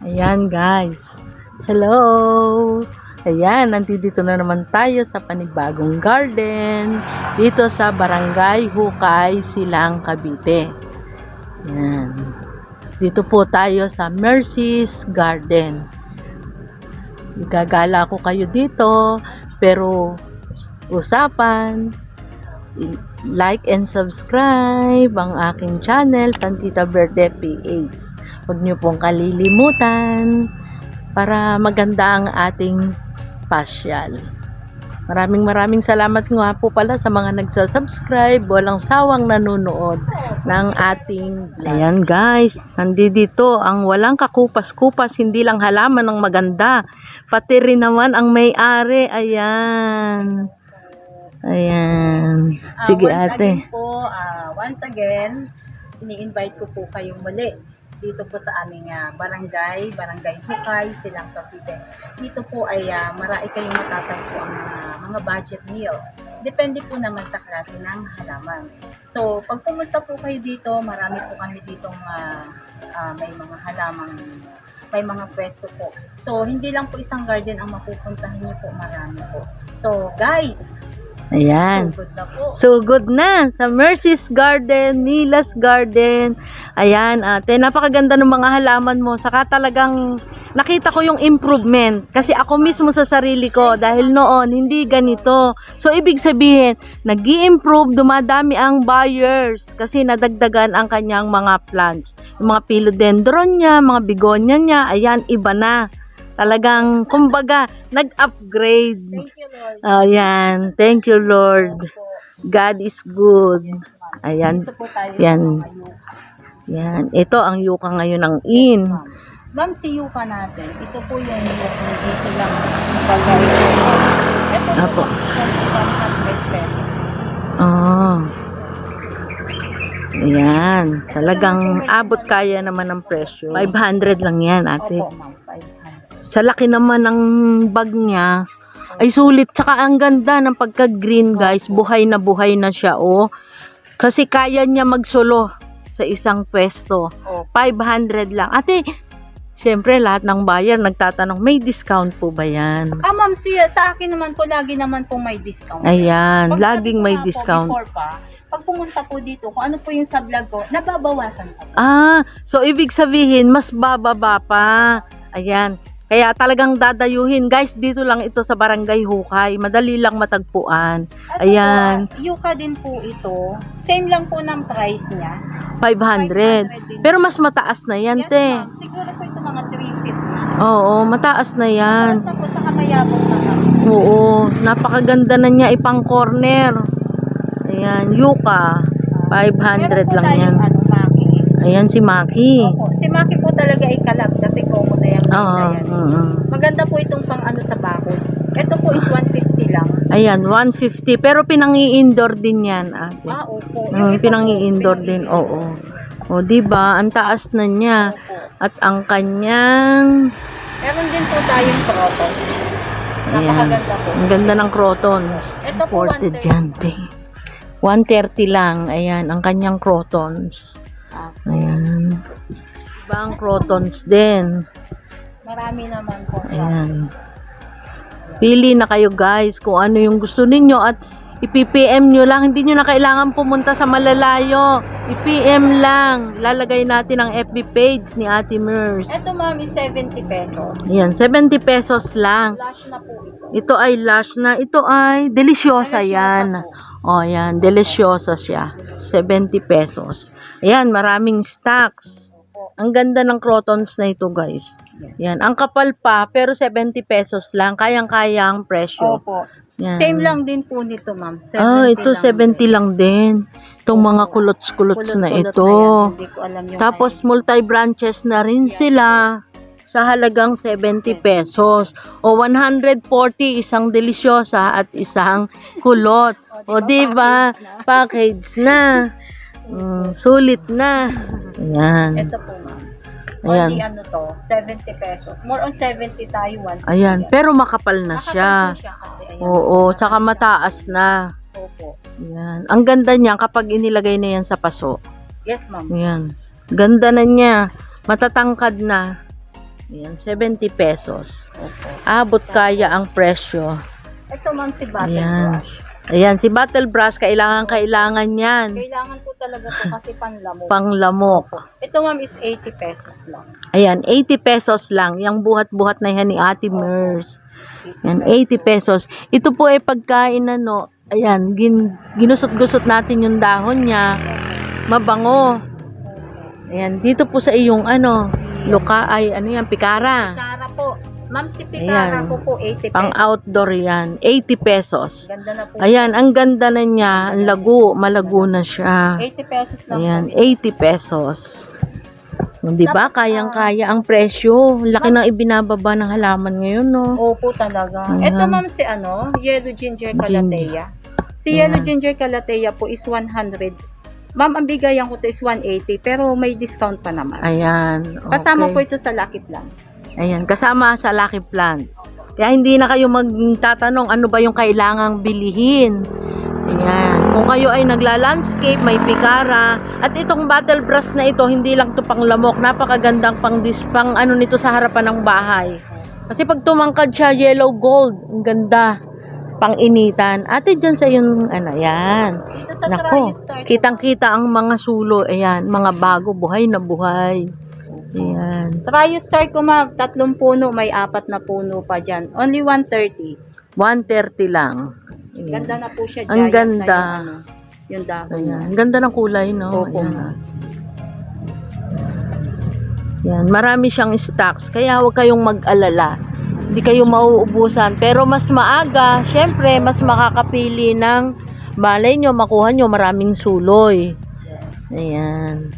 Ayan guys. Hello! Ayan, nandito na naman tayo sa panibagong garden dito sa Barangay Hukay, Silang, Cavite. Ayan. Dito po tayo sa Mercy's Garden. Igagala ko kayo dito, pero usapan, like and subscribe ang aking channel, Tantita Verde PH. Huwag niyo pong kalilimutan para maganda ang ating pasyal. Maraming salamat nga po pala sa mga nagsasubscribe, walang sawang nanonood ng ating vlog. Ayan guys, nandito ang walang kakupas-kupas, hindi lang halaman ng maganda, pati rin naman ang may-ari. Ayan. Ayan. Sige ate. Once again, ini-invite ko po kayong muli dito po sa aming barangay Hukay, Silang, Cavite. Dito po ay marami kayong matatagpo ang mga budget meal. Depende po naman sa klase ng halaman. So, pag pumunta po kayo dito, marami po kami ditong may mga halaman, may mga pwesto po. So, hindi lang po isang garden ang mapupuntahan niyo po, marami po. So, guys, ayan. so good na po. So good na sa Mercy's Garden, Mila's Garden. Ayan, ate, napakaganda ng mga halaman mo. Saka talagang nakita ko yung improvement. Kasi ako mismo sa sarili ko, dahil noon hindi ganito. So ibig sabihin, nag-i-improve, dumadami ang buyers kasi nadagdagan ang kanyang mga plants. Yung mga philodendron niya, mga begonia niya, ayan, iba na. Talagang, kumbaga, nag-upgrade. Thank you, Lord. Ayan. Thank you, Lord. God is good. Ayan. Dito po tayo Yan. sa mga yuka. Yan. Ito ang yuka ngayon ng in. Ma'am, si yuka natin, ito po yung yuka dito lang bagay. Ito Apo. po, 100 pesos. Oh. Ayan. Talagang abot kaya naman ng presyo. 500 lang yan, ate. Opo, ma'am, 500. Sa laki naman ng bag niya, ay sulit. Tsaka ang ganda ng pagka-green, guys. Buhay na siya, oh. Kasi kaya niya magsolo sa isang pwesto. Opo. 500 lang. Ate, syempre lahat ng buyer nagtatanong, may discount po ba yan? Ma'am, sa akin naman po, lagi naman po may discount. Ayan, Pag laging sabi ko may nga po, discount. before pa, pag pumunta po dito, kung ano po yung sa vlog ko, nababawasan po. So ibig sabihin, mas bababa pa. Ayan. Kaya talagang dadayuhin. Guys, dito lang ito sa Barangay Hukay. Madali lang matagpuan. At Ayan. yuka din po ito. Same lang po ng price niya. 500. din. Pero mas mataas na yan, Yes, te. ma'am. Siguro po ito mga 350. Oo, mataas na yan. Basta po, saka mayabong na kami. Oo, napakaganda na niya ipang corner. Ayan, yuka. 500 lang yan. Maki. Ayan si Maki. Opo. Si Maki po talaga ay kalat kasi common na yung Oo. yan. Maganda po itong pang sa bakod. Ito po is 150 lang. Ayan, 150. Pero pinangi-indoor din yan, ate. Opo. Pinangi-indoor din, oo. O, diba? Ang taas na niya. Opo. At ang kanyang... Meron din po tayong croton. Ayan. Napakaganda po. Ang ganda ng crotons. Ito po, Imported 130. dyan, te. 130 lang. Ayan, ang kanyang crotons. Ayan. Diba ang crotons din? Marami naman po. Ayan. Pili na kayo guys kung ano yung gusto ninyo at i-PM nyo lang. Hindi nyo na kailangan pumunta sa malalayo. I-PM lang. Lalagay natin ang FB page ni Ate Mers. Ito ma'am is 70 pesos. Ayan, 70 pesos lang. Flash na po ito. Ito ay lush na. Ito ay delisyosa yan. O, ayan. Delisyosa siya. 70 pesos. Ayan, maraming stocks. Ang ganda ng crotons na ito, guys. Yan. Ang kapal pa, pero 70 pesos lang. Kayang-kaya ang presyo. Opo. Yan. Same lang din po nito ma'am. 70 Ito 70 lang din. Itong mga kulots-kulots na Kulot-kulot ito. na yan. Hindi ko alam yung Tapos multi-branches na rin sila sa halagang 70 pesos. O 140 isang delisyosa at isang kulot. O diba? Package na. Sulit na. Ayan. Ito po ma'am. Ayan. Only ano to, 70 pesos. More on 70 tayo, 150. Ayan. Pero makapal na Nakapal siya. po siya kasi, ayan. Oo. Tsaka mataas na. Opo. Ayan. Ang ganda niya kapag inilagay na yan sa paso. Yes ma'am. Ayan. Ganda na niya. Matatangkad na. Ayan, 70 pesos. Opo. Abot kaya ang presyo. Ito ma'am si Battle Ayan. Brush. Ayan, si Battle Brush, kailangan yan. Kailangan po talaga to kasi panlamok. Panglamok. Ito ma'am is 80 pesos lang. Ayan, 80 pesos lang. Yung buhat-buhat na yan ni Ate Mers. Ayan, 80 pesos. Ito po ay pagkain ano. Ayan, ginusot-gusot natin yung dahon niya. Mabango. Ayan, dito po sa iyong ano, pikara. Pikara po. Ma'am, si Pikara Ayan. ko po 80 pesos. Pang outdoor yan, 80 pesos. Ganda na po. Ayan, ang ganda na niya. Ang lago, malago na siya. 80 pesos lang Ayan, po. 80 pesos. Di ba? Tapos, Kayang-kaya ang presyo. Laki ng ibinababa ng halaman ngayon, no? Opo talaga. Ayan. Ito ma'am si ano, Yellow Ginger Calathea. Si Ayan. Yellow Ginger Calathea po is 100. Ma'am, ang bigayan ko to is 180 pero may discount pa naman. Ayan. Okay. Kasama po ito sa Lucky Plan. Ayan, kasama sa Lucky Plants. Kaya hindi na kayo magtatanong ano ba yung kailangang bilihin. Ayan. Kung kayo ay nagla-landscape, may pikara. At itong Battle Brush na ito, hindi lang to pang lamok. Napakagandang pang ano nito sa harapan ng bahay. Kasi pag tumangkad siya, yellow gold. Ang ganda. Pang initan. Ate, dyan sa yung, ano, yan. Dito sa Nako, TriStar, kitang-kita ang mga sulo. Ayan, mga bago, buhay na buhay. Ayan. TriStar ko ma'am, 3 puno, may 4 na puno pa dyan. Only 130. 130 lang. Ayan. Ganda na po siya. Ang giant ganda. Na yung, ano, yung dahon. Ayan. Ang ganda ng kulay, no? Opo, Ayan. ma'am. Yan, marami siyang stocks. Kaya huwag kayong mag-alala. Hindi kayo mauubusan. Pero mas maaga, syempre, mas makakapili ng malay nyo, makuha nyo maraming suloy. Ayan.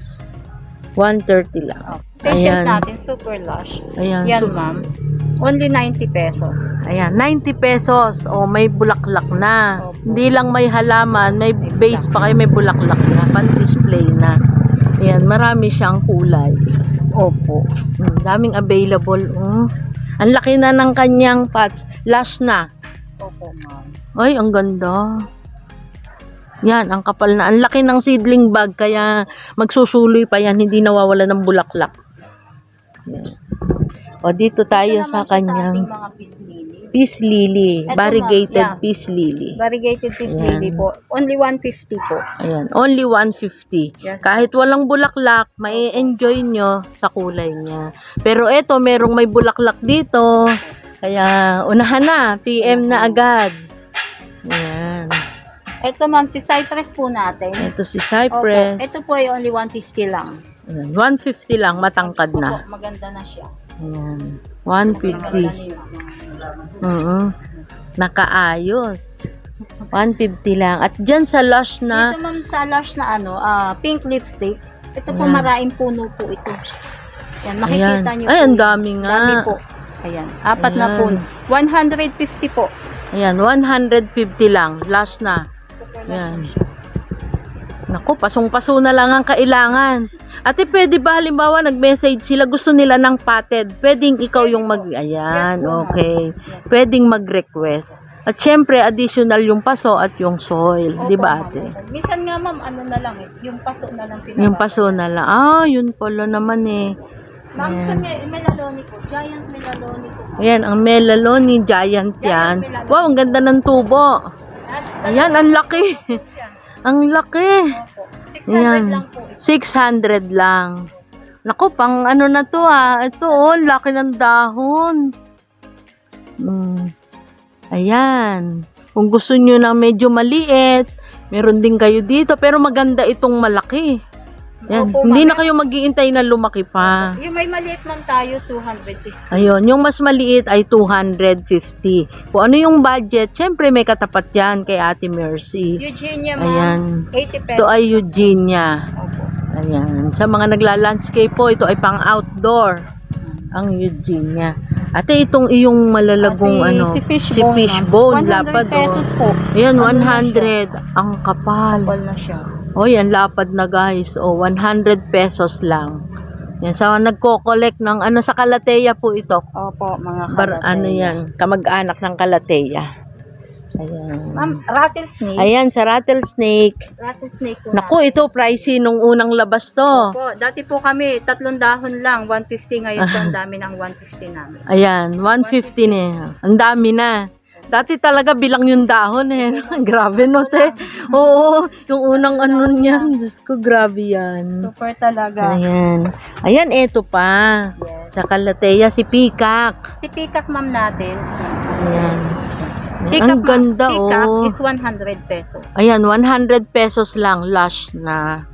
130 lang. Patient Ayan. natin, super lush. Ayan. Yan So, ma'am. Only 90 pesos. ayan, 90 pesos. O, may bulaklak na. Opo. Hindi lang may halaman, may base pa kayo, may bulaklak na. Pan-display na. Ayan, marami siyang kulay. Opo. Daming available. Ang laki na ng kanyang pots. Lush na. Opo ma'am. Ay, ang ganda. Yan, ang kapal na. Ang laki ng seedling bag, kaya magsusuloy pa yan. Hindi nawawala ng bulaklak. Yan. O, dito tayo Ito sa naman siya kanyang ating mga peace lily. peace lily. Ito, Variegated ma'am, yeah. peace lily. Variegated peace Ayan. lily po. Only 150 po. Ayan, only 150. Yes. Kahit walang bulaklak, mai-enjoy nyo sa kulay niya. Pero eto, merong may bulaklak dito. Kaya, unahan na. PM na agad. Ayan. Ito ma'am, si Cypress po natin. Ito si Opo. Cypress. Ito po ay only 150 lang. Ayan, 150 lang, matangkad na. Opo, maganda na siya. Ayan, Maganda 150. na yun. Nakaayos. 150 lang. At dyan sa Lush na, Dito ma'am sa lush na ano, pink lipstick. Ito po Ayan. maraming puno po ito. Yan, makikita ayan. niyo Ay, po. ang dami nga. Dami po. Ayan, 4 na Ayan. puno. 150 po. Ayan, 150 lang. Lush na. Super Ayan. lush siya. Naku, pasong-paso na lang ang kailangan. Ate, pwede ba halimbawa nag-message sila, gusto nila ng potted? Pwedeng ikaw yung mag... Ayan, Yes po, ma'am. okay. Yes. Pwedeng mag-request. At syempre, additional yung paso at yung soil. Opo, Di ba, ma'am, ate? opo. Minsan nga ma'am, ano na lang eh, yung paso na lang pinapasok. Yung paso na lang. Ah, yun pala naman eh. Ma'am, Ayan. sa melaloni ko, giant melaloni ko. Ayan, ang melaloni giant yan. Wow, ang ganda ng tubo. Ayan, ang laki. Ang laki. Opo. 600 Ayan. lang po ito. 600 lang. Naku, pang ano na to ah. Ito oh, laki ng dahon. Ayan. Kung gusto nyo na medyo maliit, meron din kayo dito. Pero maganda itong malaki. Yan. Opo, Hindi ma'am. na kayo mag-iintay na lumaki pa. Yung may maliit man tayo, 250. Ayun, yung mas maliit ay 250. Kung ano yung budget, syempre may katapat yan kay Ate Mercy. Eugenia ma'am, Ayan. 80 pesos. Ito ay Eugenia. Opo. Ayan. Sa mga nagla-landscape po, ito ay pang outdoor. Ang Eugenia. Ate, itong iyong malalagong si fishbone, fishbone, ma'am. 100 lapad pesos oh. po. Ayan, Ano na 100. Ang kapal. Kapal na siya. O, yan, lapad na guys. O, 100 pesos lang. Yan, sa nagko-collect ng ano sa Calathea po ito. Opo, mga Ano yan, kamag-anak ng Calathea. Ayan. Ma'am, rattlesnake. Ayan, sa rattlesnake. Rattlesnake po Naku, ito pricey nung unang labas to. Po, dati po kami, 3 dahon lang, 150 ngayon po, ang dami ng 150 namin. Ayan, 150 na. Ang dami na. Dati talaga bilang yung dahon eh. Grabe no, te. Oo, yung unang ano niyan. Diyos ko, grabe yan. Super talaga. Ayan. Ayan, eto pa. Yes. Sa Calathea, si Peacock. Si peacock ma'am natin. Ayan. Peacock, Ang ganda, peacock oh. is 100 pesos. Ayan, 100 pesos lang. Lush na.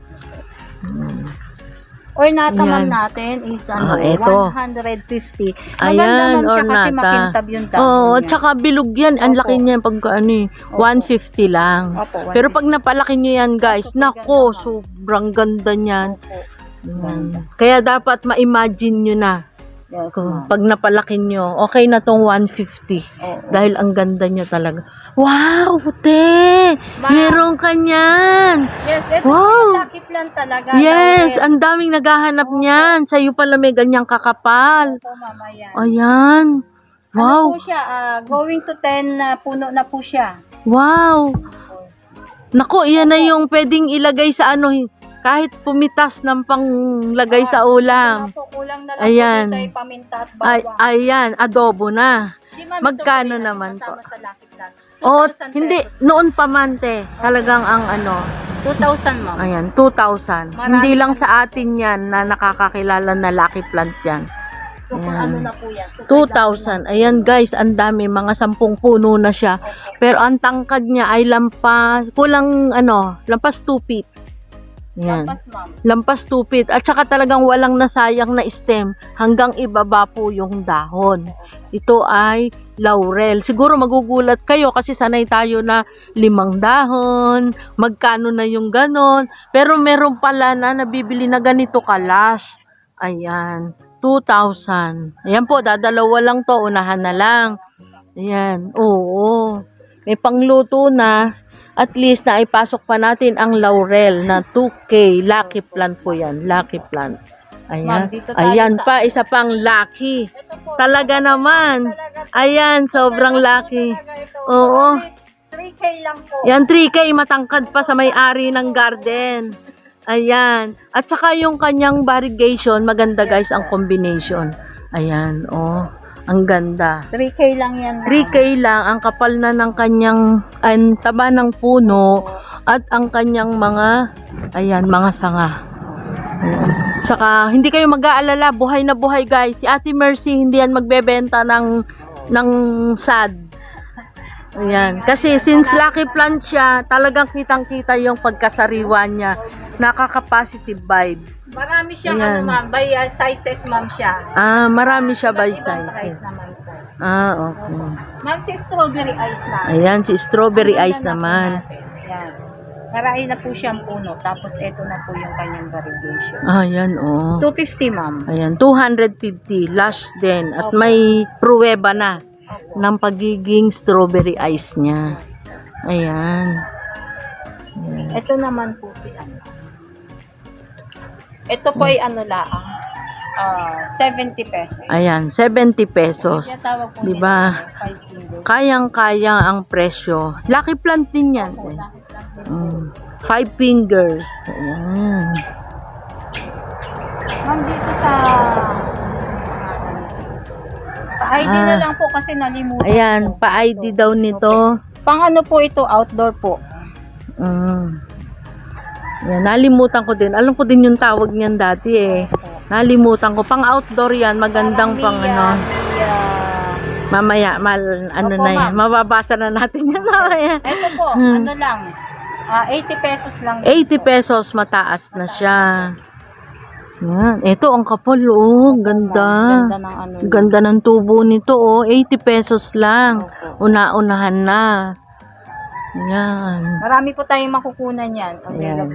Ornata Ayan. ma'am natin is eto. 150. Ayan, Maganda ma'am siya kasi ornata. makintab yung dahon Oo, niya. tsaka bilog yan. Ang Opo. laki niya pagka ano eh. Opo. 150 lang. Opo, 150. Pero pag napalaki nyo yan guys, Opo, nako, ganda, ma'am. sobrang ganda niyan. Opo. Ayan. Kaya dapat ma-imagine nyo na. Yes, Kung ma'am. pag napalaki nyo, okay na tong 150. Oo. Dahil ang ganda niya talaga. Wow, te! Ma'am. Meron ka niyan! Yes, ito Wow. lucky plant talaga. Yes, Laurel. ang daming naghahanap niyan. Sa'yo pala may ganyang kakapal. Opo, ma'am, ayan. Ayan. Ano Wow, po siya? Going to 10 na puno na po siya. wow. Nako, iyan na yung pwedeng ilagay sa ano, kahit pumitas ng panglagay sa ulam. Ito na po, kulang na lang Ayan. po dito ay paminta at Ay, bawang. ayan, adobo na. Di, ma'am, magkano ito po, naman kasama po? sa lucky plant. O, 2,000 hindi, pesos. noon pa man, te. Talagang ang ano, 2,000 ma'am. ayan, 2,000. Marami Hindi lang pa- sa atin yan na nakakakilala na lucky plant yan. So, kung Ayan. ano na po yan. 2,000. Ayan guys, ang dami. Mga 10 puno na siya. Pero ang tangkad niya ay kulang lampas 2 feet. Ayan. Lampas ma'am. Lampas 2 feet. At saka talagang walang nasayang na stem. Hanggang ibaba po yung dahon. Ito ay laurel. Siguro magugulat kayo kasi sanay tayo na 5 dahon. Magkano na yung ganon. Pero meron pala na nabibili na ganito kalash. Ayan. 2,000. Ayan po, dadalawa lang to. Unahan na lang. Ayan. Oo. May pangluto na. At least na ipasok pa natin ang laurel na 2K. Lucky plant po yan. Lucky plant. Ayan. Ma'am, dito tayo Ayan sa- pa, isa pang lucky. Ito po, Talaga naman. talaga. Ayan, sobrang lucky. Oo. 3K lang po. Yan, 3K. Matangkad pa sa may-ari ng garden. Ayan. At saka yung kanyang variegation, maganda guys ang combination. Ayan, oh. Ang ganda. 3K lang yan. ma'am. 3K lang ang kapal na ng kanyang ang taba ng puno at ang kanyang mga mga sanga. Ayan. Saka hindi kayo mag-aalala, buhay na buhay guys. Si Ate Mercy hindi yan magbebenta ng sad. Ayan. Kasi since lucky plant siya, talagang kitang-kita yung pagkasariwa niya. Nakaka-positive vibes. Marami siyang Ayan. ma'am, by sizes ma'am siya. Marami siya by Iba-ibang sizes. price naman po. Okay. Ma'am, si strawberry ice na. Ayan, si strawberry Ang ganda ice na po naman. natin. Ayan. Marami na po siyang puno. Tapos ito na po yung kanyang variegation. Ayan, oh. 250 ma'am. Ayan, 250. Lush din. At Opo. may pruweba na Opo. ng pagiging strawberry ice niya. Ayan. Ayan. Ito naman po si ano. Ito po ay ano laang. 70 pesos. Ayan, 70 pesos. Kaya tawag po Diba? nila 5 fingers. Kayang-kaya ang presyo. Lucky plant din yan. Opo, lakit lang din. 5 fingers. Ayan. Ma'am, dito sa pa-ID na lang po kasi nalimutan Ayan, ko. pa-ID daw nito. Pang ano po ito, outdoor po. Yan, nalimutan ko din. Alam ko din yung tawag niyan dati eh. Nalimutan ko. Pang outdoor yan. Magandang pang ano. Mamaya, ano Opo, na yan. ma'am. Mababasa na natin yan mamaya. Ito po, ano lang. 80 pesos lang. 80 pesos mataas na siya. Yan. Ito ang kapal oh. Ganda. Ganda ng ano. Ganda ng tubo nito oh. 80 pesos lang. Opo. Una-unahan na. Yan. Marami po tayong makukunan yan. Ayan.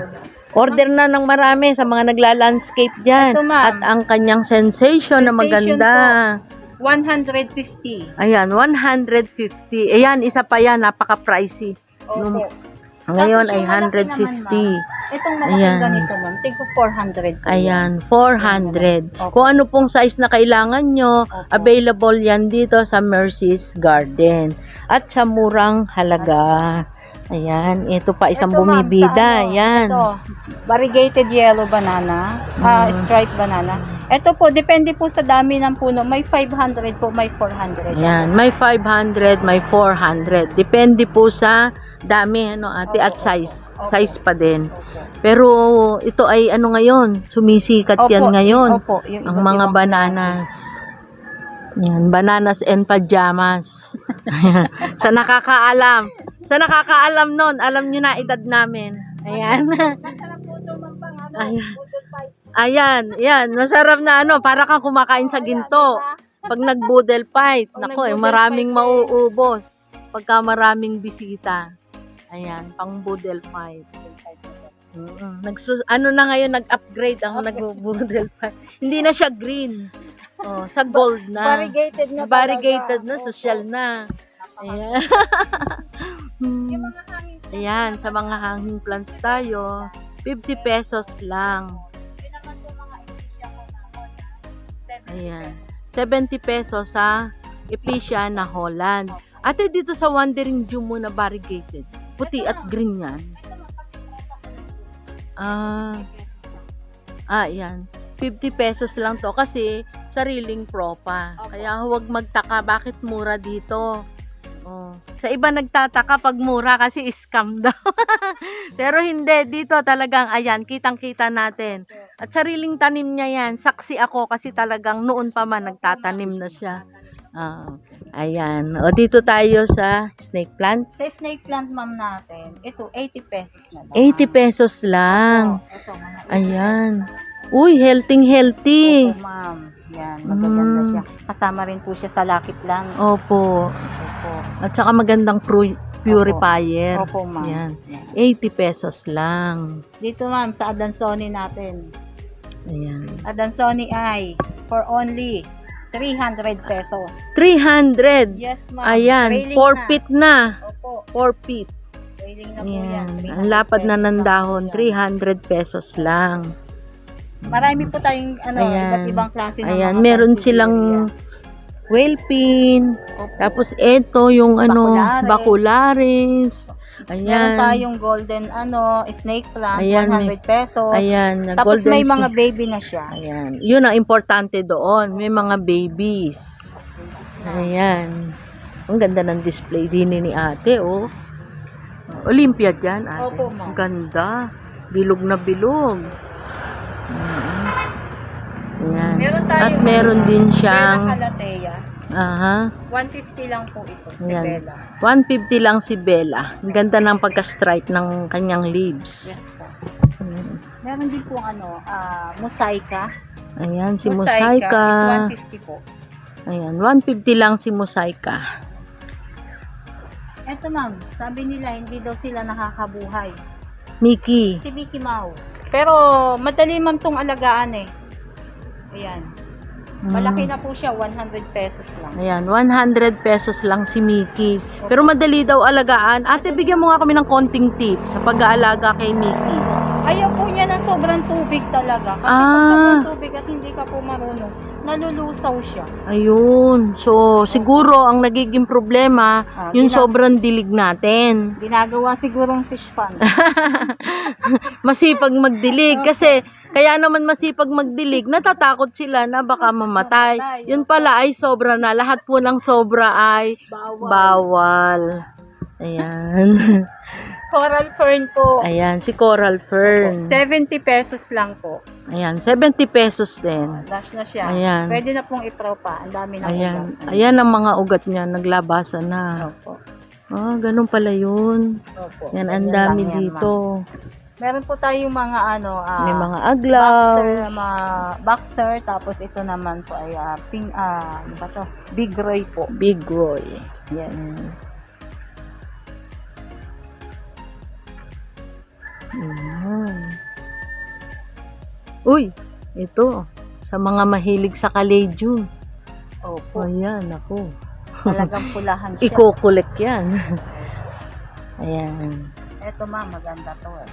Order na ng marami sa mga nagla-landscape dyan. Ito, ma'am. At ang kanyang sensation na Sensation maganda. 150. Ayan, 150. Ayan, isa pa yan, napaka-pricey. Opo. Ngayon Tapos ay yung malaki 150. naman, ma'am. Itong malaking Ayan. ganito ma'am, tigpo 400 po. Ayan, 400. Opo. Kung ano pong size na kailangan nyo, Opo. available yan dito sa Mercy's Garden. At sa murang halaga. Ayan, ito pa isang Ito, ma'am, bumibida. sa ano, Yan. Ito, variegated yellow banana, striped banana. Ito po, depende po sa dami ng puno. May 500 po, may 400. Ayan, may 500, may 400. Depende po sa dami, ano ate, Opo, at size. opo. Size pa din. Opo. Pero ito ay ano ngayon, sumisikat yan ngayon. Opo, yung Ang iba't mga ibang bananas. Yan, bananas and pajamas. Ayan. Sa nakakaalam. Sa nakakaalam nun, alam nyo na edad namin. Ayan. Masarap po ito, ma'am, pang ano, Ayan. budol pie. Ayan, yan. Masarap na ano, para kang kumakain sa ginto. Pag nag-boodle fight, Pag nako, nag-boodle maraming fight, mauubos. Pagka maraming bisita. Ayan, pang boodle fight. Ano na ngayon, nag-upgrade ang nag-boodle fight. Hindi na siya green. Oh, sa gold na. Variegated na Variegated talaga. na, Opo. social na. Ayan. Yung mga hangin. Ayan, sa mga hanging plants tayo, 50 pesos lang. Yun naman po mga Epicea ko na Holland. Ayan. 70 pesos sa Epicea na Holland. Ate, dito sa Wandering Jew mo na variegated. Puti at green yan. Yan. 50 pesos lang to kasi sariling propa. Kaya huwag magtaka bakit mura dito. Oh. Sa iba nagtataka pag mura kasi scam daw. Pero hindi, dito talagang ayan, kitang-kita natin. At sariling tanim niya yan. Saksi ako kasi talagang noon pa man nagtatanim na siya. Ayan. O dito tayo sa snake plants. Sa snake plant ma'am natin, ito 80 pesos na lang. 80 pesos lang. Ito, mga 80 Ayan. Uy, healthy. Opo, ma'am. Yan, magaganda siya. Kasama rin po siya sa Lucky Plant. Opo. Opo. At saka magandang purifier. Opo, ma'am. Yan. Yan. 80 pesos lang. Dito ma'am, sa Adansoni natin. Ayan. Adansoni ay for only 300 pesos. 300. Yes, ma'am. Ayan. Railing 4 na. feet na. Opo. 4 feet. Railing na po yan. Ayan. Ang lapad na ng dahon. 300 pesos lang. Marami po tayong Ayan. iba't ibang klase ng Ayan. mga Meron sansevieria. silang whale pin. Opo. Tapos ito yung bacularis. Meron Ayan. tayong golden snake plant, Ayan, 100 pesos. Ayan. na Tapos golden may mga snake. baby na siya. Ayan. Yun ang importante doon. May mga babies. Ayan. Ang ganda ng display din ni ate, oh. Olympia dyan, ate. Opo, ma'am. Ang ganda. Bilog na bilog. Ayan. Meron tayong At meron din Bella siyang, Calathea. 150 150 lang po ito, si Ayan. Bella. 150 lang si Bella. Ang ganda ng pagka-stripe ng kanyang leaves. Yes po. Ayan. Meron din po Mosaica. Ayan, si Is Mosaica. 150 po. Ayan, 150 lang si Mosaica. Eto ma'am, sabi nila hindi daw sila nakakabuhay. Mickey. Si Mickey Mouse. Pero madali ma'am tong alagaan eh. Ayan. Malaki na po siya, 100 pesos lang. Ayan, 100 pesos lang si Mickey. Pero madali daw alagaan. Ate, bigyan mo nga kami ng konting tips sa pag-aalaga kay Mickey. Ayaw po niya ng sobrang tubig talaga. Kasi kung sobrang tubig at hindi ka po marunong, nalulusaw siya. Ayun. So, siguro ang nagiging problema, yung sobrang dilig natin. Ginagawa sigurong fish pond. Masipag magdilig. Kasi, kaya naman masipag magdilig, natatakot sila na baka mamatay. Yun pala ay sobra na. Lahat po ng sobra ay bawal. Ayan. Coral fern po. Ayan, si Coral Fern. 70 pesos lang po. Ayan, 70 pesos din. Dash na siya. Ayan. Pwede na pong i-pro pa. Ang dami na Ayan. Ayan ang mga ugat niya, naglabasan na. Opo. Ganun pala yun. Opo. Yan, ang Ganyan dami lang yan, dito. ma'am. Meron po tayong mga May mga aglaw. boxer, tapos ito naman po ay ano ba to? Big Roy po. Big Roy. Yes. Ayan. Uy, ito. Sa mga mahilig sa kalejun. Opo. Ayan, ako. Talagang pulahan siya. Iko-collect yan. Ayan. Ito ma'am, maganda to eh.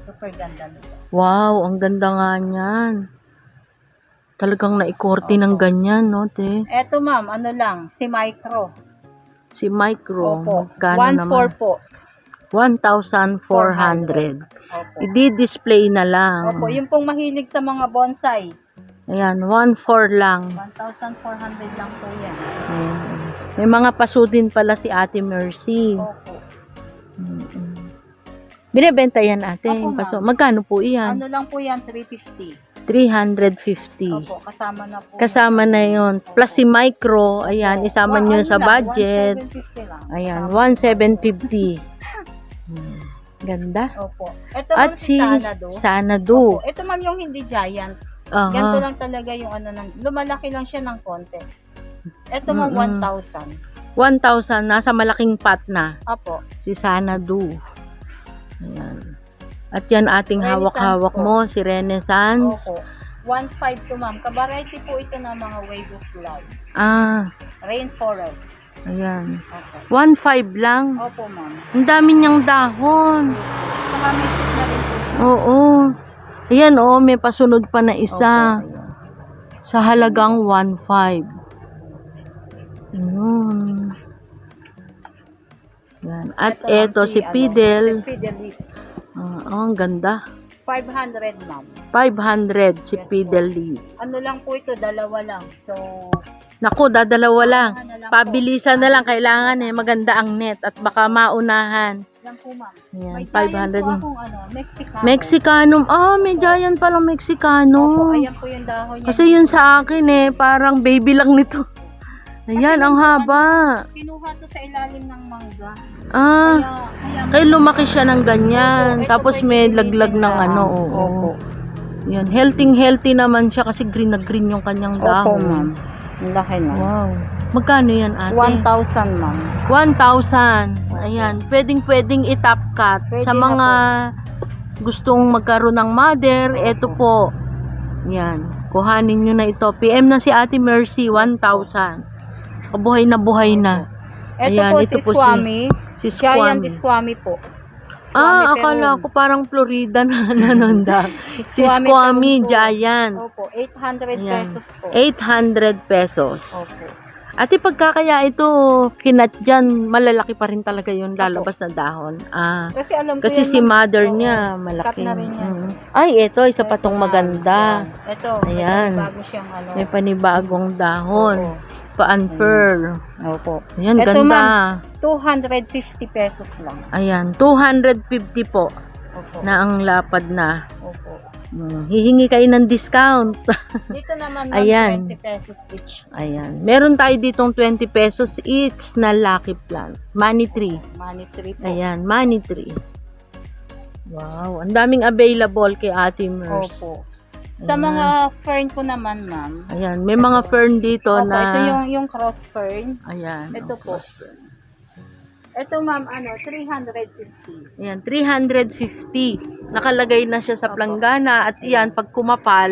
Super ganda nito. Wow, ang ganda nga niyan. Talagang naikorte ng Opo. ganyan, no, te? Eto ma'am, ano lang, si Micro. Si Micro, Opo. magkano 1.4 naman? po. 1,400. Opo. I-display na lang. Opo, yung pong mahilig sa mga bonsai. Ayan, 1,400 lang. 1,400 lang po yan. Ayan. May mga paso din pala si Ate Mercy. Opo. Mm-mm. Binebenta yan, ate, Opo, yung paso. ma'am. Magkano po yan? Ano lang po yan, 350. 350. Opo, kasama na po. Kasama na yun. Plus si Micro, ayan, isama nyo sa budget. 1,750 lang. Ayan, Kasama. 1,750. Ganda. Opo. Ito At ma'am si Sanado. Sanado. Opo. Ito ma'am yung hindi giant. Ganito Aha. lang talaga yung ano, lumalaki lang siya ng konti. Ito ma'am, Mm-mm. 1,000. 1,000, nasa malaking pot na. Opo. Si Sanado. Ayan. At yan ating Renaissance hawak-hawak po. mo, si Renaissance. Opo. 1,500 to ma'am. Ka-variety po ito ng mga wave of life. Ah, Rainforest. ayan. Opo. 1,500 lang. Opo ma'am. Ang dami niyang dahon. Saka may shoot na rin po siya. Oo. Ayan, oh, may pasunod pa na isa. Opo, ayan. Sa halagang 1,500. Ayun. Yan. At Ito, eto si Fidel. Si Fidelis. Oh, ang ganda. 500 ma'am. 500 si Yes, Fidel Lee. Ano lang po ito, dalawa lang. So, Naku, dadalawa lang. ano lang Pabilisan na lang. Kailangan maganda ang net at baka maunahan. po. Yan po ma'am. Ayan, May 500. giant po akong Mexicano. Mexicano. Ah, may giant palang Opo, Mexicano. ayan po yung dahon niya. Kasi yun sa akin parang baby lang nito. Ayan, ang haba. Kinuha to sa ilalim ng mangga. Ah, Kaya kaya lumaki siya ng ganyan. Opo, ito Tapos po may yung laglag ng nililisan ano. na- Oo. Opo. Yan, healthy naman siya kasi green na green yung kanyang Opo dahon. ma'am. Ang laki na. Wow. Magkano yan, ate? 1,000 ma'am. 1,000. Ayan, pwedeng i-top cut. Pwede Sa na mga gustong magkaroon ng mother, eto po. Yan, kuhanin nyo na ito. PM na si Ate Mercy, 1,000. Saka buhay na buhay na. Ito Ayan, po ito si po Squammy. Si Giant Squammy. Squammy po. Ah, Squammy akala Peru. ko parang Florida na nanonda. Si Squammy Squammy Peru po. Giant. Opo, 800 Ayan. pesos po. 800 pesos. Opo. Ate, pagka kaya ito kinat dyan, malalaki pa rin talaga yung lalabas na dahon. Ah, Kasi alam ko kasi yan, si ma'am. mother Oo. niya, Cut malaki. na rin yan. Ay, ito, isa pa tong Ito, maganda. ma'am. Ito, Ayan. bago siyang ano. May panibagong dahon. Opo. Pa-unfurl. Opo. Ayan, Ito, ganda. 250 pesos lang. Ayan, 250 po Opo. na ang lapad na. Opo. Hihingi kayo ng discount. Dito naman, ma'am, Ayan. 20 pesos each. Ayan. Meron tayo ditong 20 pesos each na lucky plant. Money tree. Money tree po. Ayan, money tree. Wow, ang daming available kay Ate Mers. Opo. Sa Ayan. mga fern po naman, ma'am. Ayan, may mga fern dito Opo, na... ito yung cross fern. Ayan. Ito ang po. cross fern. Ito, ma'am, 350. Ayan, 350. Nakalagay na siya sa Opo. planggana at iyan, pag kumapal,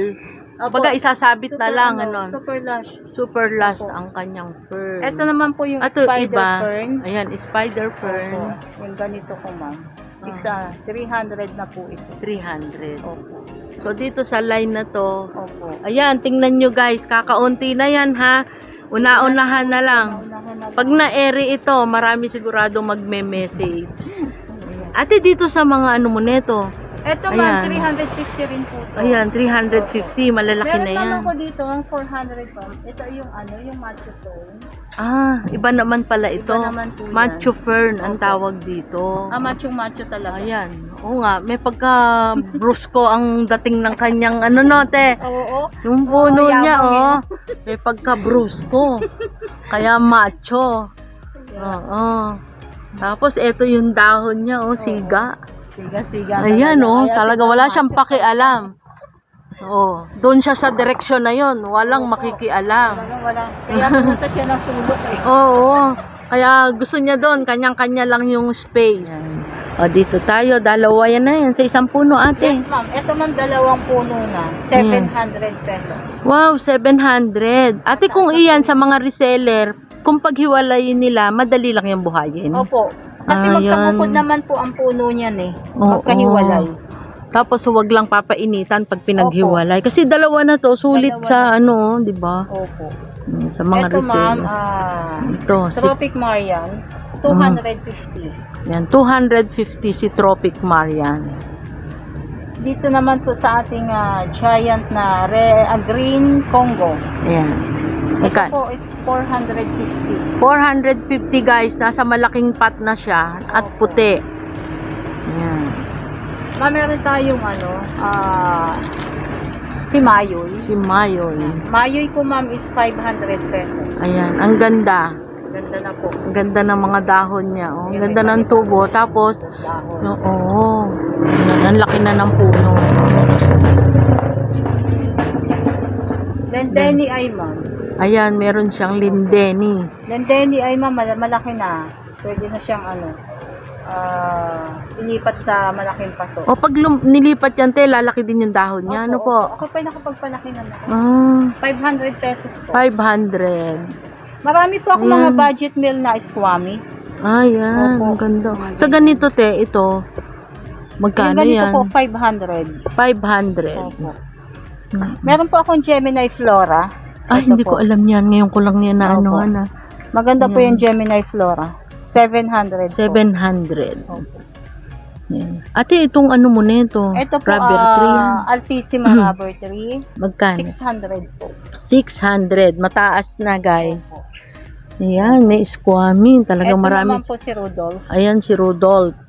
baga isasabit na lang, Super lush. super last Opo. ang kanyang fern. Ito naman po yung Ito, spider iba. fern. Ayan, spider Opo. fern. Yung ganito ko, ma'am. Isa, 300 na po ito. 300. Opo. So, dito sa line na to, Opo. ayan, tingnan nyo guys, kakaunti na yan ha. Una-unahan na lang. Naunahan na Pag lang. na-ere ito, marami sigurado magme-message. Ate, dito sa mga ano mo neto, Ito, ma'am, Ayan. 350 rin po ito. ayan, 350, malalaki Meron na yan. naman ko dito, ang 400 po. Ito yung yung macho tone. Ah, iba naman pala ito. Iba naman po yan. Macho fern ang Opo. tawag dito. Macho talaga. Ayan. Oo nga, may pagka brusko ang dating ng kanyang ano no, te. Oo. Yung puno Oo, niya, yabang may pagka brusko. Kaya macho. Oo. Tapos ito yung dahon niya, siga. Siga. Ayan, Kaya talaga siguro wala siyang macho pakialam. Doon siya sa direksyon na yon, walang makikialam. Walang. Kaya pumunta siya ng sulok eh. Oo. Kaya gusto niya doon, kanyang-kanya lang yung space. O, dito tayo, dalawa yan na yan, sa isang puno, ate. Yes, ma'am. Ito, ma'am, dalawang puno na. 700 pesos. Wow, 700. Ate, kung iyan sa mga reseller, kung paghiwalayin nila, madali lang yung buhayin. Opo. Kasi Ayan. magkabukod naman po ang puno niyan eh. Oo. Magkahiwalay. Tapos huwag lang papainitan pag pinaghiwalay. Kasi dalawa na to, sulit Dalawa sa ano, di ba? Opo. Sa mga Ito ma'am, resale. Ito, Tropic Marian, 250. yan, 250 si Tropic Marian. Dito naman po sa ating giant na green Congo. Ayan. Ito po is 450. 450 guys, nasa malaking pot na siya at Opo. puti. Ayan. Ma'am, meron tayong si Mayoy. Si Mayoy. Mayoy ko ma'am is 500 pesos. Ayan, ang ganda. Ganda na po. Ang ganda ng mga dahon niya. Oh. Ang ganda ng tubo. Tapos, Dahon. oo. Ang laki na ng puno. Lendeni ay ma'am. Ayan, meron siyang lindeni. Lendeni ay ma'am, malaki na. Pwede na siyang ilipat sa malaking paso. O pag nilipat yan, te, lalaki din yung dahon niya. Ano po? Ako pa nakapagpalaki na ako. 500 pesos po. 500. Marami po ako Ayan. mga budget meal na squammy. Ayan, Opo. ang ganda. Sa ganito, te, ito, magkano Yung ganito yan? po, 500. 500. Opo. Meron po akong Gemini Flora. Ay, Ito hindi po. ko alam yan. Ngayon ko lang yan na Opo. ano. Maganda po Ayan. yung Gemini Flora. 700 po. 700. Opo. Yan. Ate, itong ano mo nito? Ito po, Rubber tree yan. Altissima rubber tree. Magkano? 600 po. 600. Mataas na, guys. Ayan, may squammy. Talagang Ito marami. naman po si Rudolph. Ayan, si Rudolph.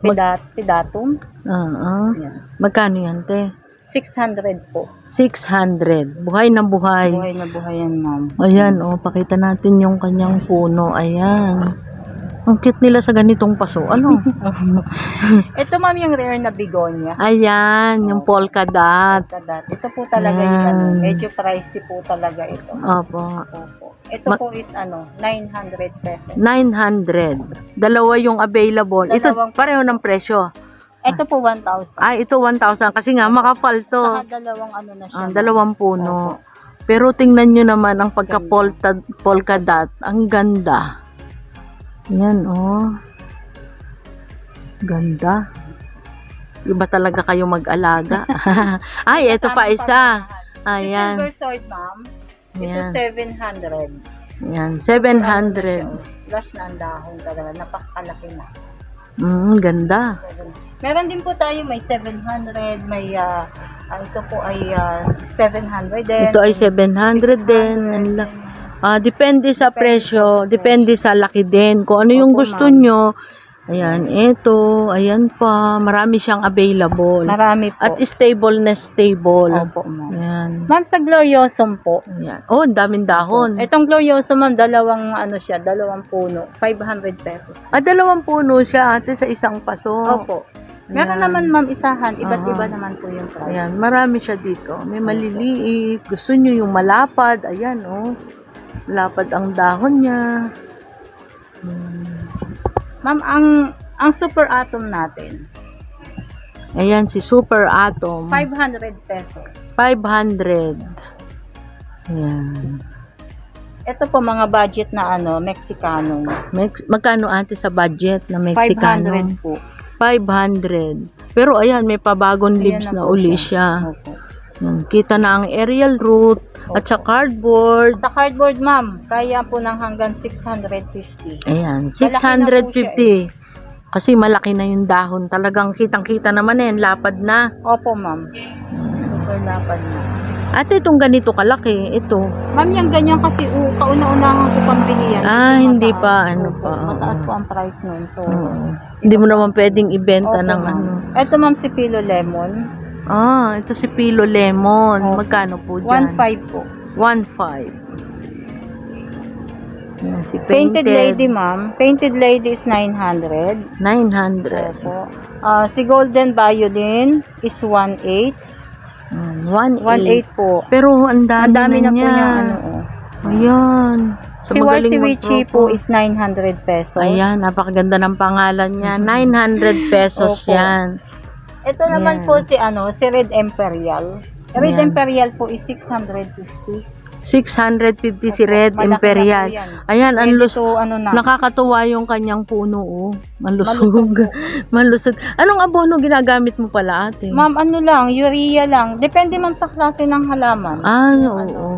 Pidatum. Ayan. Magkano yan, te? 600 po. 600. Buhay na buhay. Buhay na buhay yan, ma'am. Ayan, pakita natin yung kanyang puno. Ayan. Ang cute nila sa ganitong paso. Ano? Ito, ma'am, yung rare na begonia. Ayan, yung polka dot. Ito po talaga yung Yan. medyo pricey po talaga ito. Opo. Opo. Ito po is 900 pesos. 900. Dalawa yung available. Ito, Dalawang- pareho ng presyo. Ito po 1,000. Ay, ito 1,000 kasi nga makapal to. Saka dalawang na siya. Dalawang puno. Pero tingnan nyo naman ang polka dot. Ang ganda. Yan, Ganda. Iba talaga kayo mag-alaga. Ay, ito pa isa. Ayan. Silver sword, ma'am. Ito Ayan. 700. Ayan, 700. Flush na ang dahon talaga. Napakalaki na. Ganda. Meron din po tayo may 700, may ito po ay 700 din. Ito ay 700 din. Depende sa presyo, depende sa laki din. Kung ano yung Opo, gusto ma'am. nyo. Ayan, ito, ayan pa. Marami siyang available. Marami po. At stable na stable. Opo, ma'am. Ayan. Ma'am, sa Gloriosum po. Ayan. Oh, ang daming dahon. Itong Gloriosum, ma'am, dalawang puno, 500 pesos. Dalawang puno siya ate sa isang paso. Opo. Meron Ayan. naman, ma'am, isahan. Iba't Aha. iba naman po yung price. Ayan, marami siya dito. May maliliit. Gusto nyo yung malapad. Ayan, Lapad ang dahon niya. Ma'am, ang super atom natin, Ayan, si Super Atom. 500 pesos. 500. Ayan. Ito po mga budget na Mexicano. Magkano ate sa budget na Mexicano? 500 po. 500. Pero ayan, may pabagong Ayan leaves na na po uli siya. siya. Opo. Yan, kita na ang aerial root at sa cardboard. Sa cardboard, ma'am, kaya po ng hanggang 650. Ayan, Malaki na po 650. Kasi malaki na yung dahon. Talagang kitang-kita naman yan, lapad na. Opo, ma'am. Super lapad na. At itong ganito kalaki, ito. Ma'am, yung ganyan kasi kauna-unahan ko pambili yan. Hindi Mataas. pa, ano Opo, pa. Mataas po ang price nun. So, Hindi mo naman pwedeng ibenta opo, ng ma'am. ano. Ito, ma'am, si Pilo Lemon. Ito si Pilo Lemon. Opo. Magkano po dyan? 1.5 po. 1.5. Yan, si Painted Lady, ma'am. Painted Lady is 900. 900. Opo. Si Golden Violin is 1.8. 1.8. 1.8 po. Pero ang Ang dami na po niya. niya, Ayan. Si Warsiwichi po is 900 pesos. Ayan, napakaganda ng pangalan niya. 900 pesos Opo. yan. Ito naman Ayan. po si Red Imperial. Red Ayan. Imperial po is 650. 650 si Opo, Red malaki na Imperial. po yan. Ayan, ang Ready lusog. to, ano na. Nakakatuwa yung kanyang puno, oh. Malusog. Malusog po. Malusog. Anong abono ginagamit mo pala, ate? Ma'am, ano lang, urea lang. Depende ma'am sa klase ng halaman. Ah, Yung oo.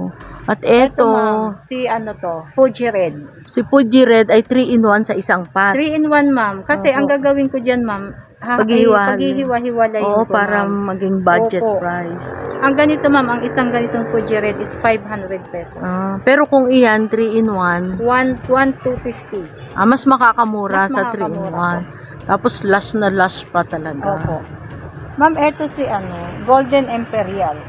At Ito, eto, ma'am, si ano to, Fuji Red. si Fuji Red ay 3-in-1 sa isang pot. 3-in-1 ma'am. Kasi Opo. ang gagawin ko dyan ma'am, Paghihiwa-hiwalay. paghihiwa-hiwalayin Oo, ko para ma'am. maging budget Opo. price. Ang ganito ma'am, ang isang ganitong Fuji Red is 500 pesos. Pero kung iyan, 3-in-1, 1,250. mas makakamura Mas sa makakamura 3-in-1. Tapos lush na lush pa talaga. Opo. Ma'am, eto si ano, Golden Imperial.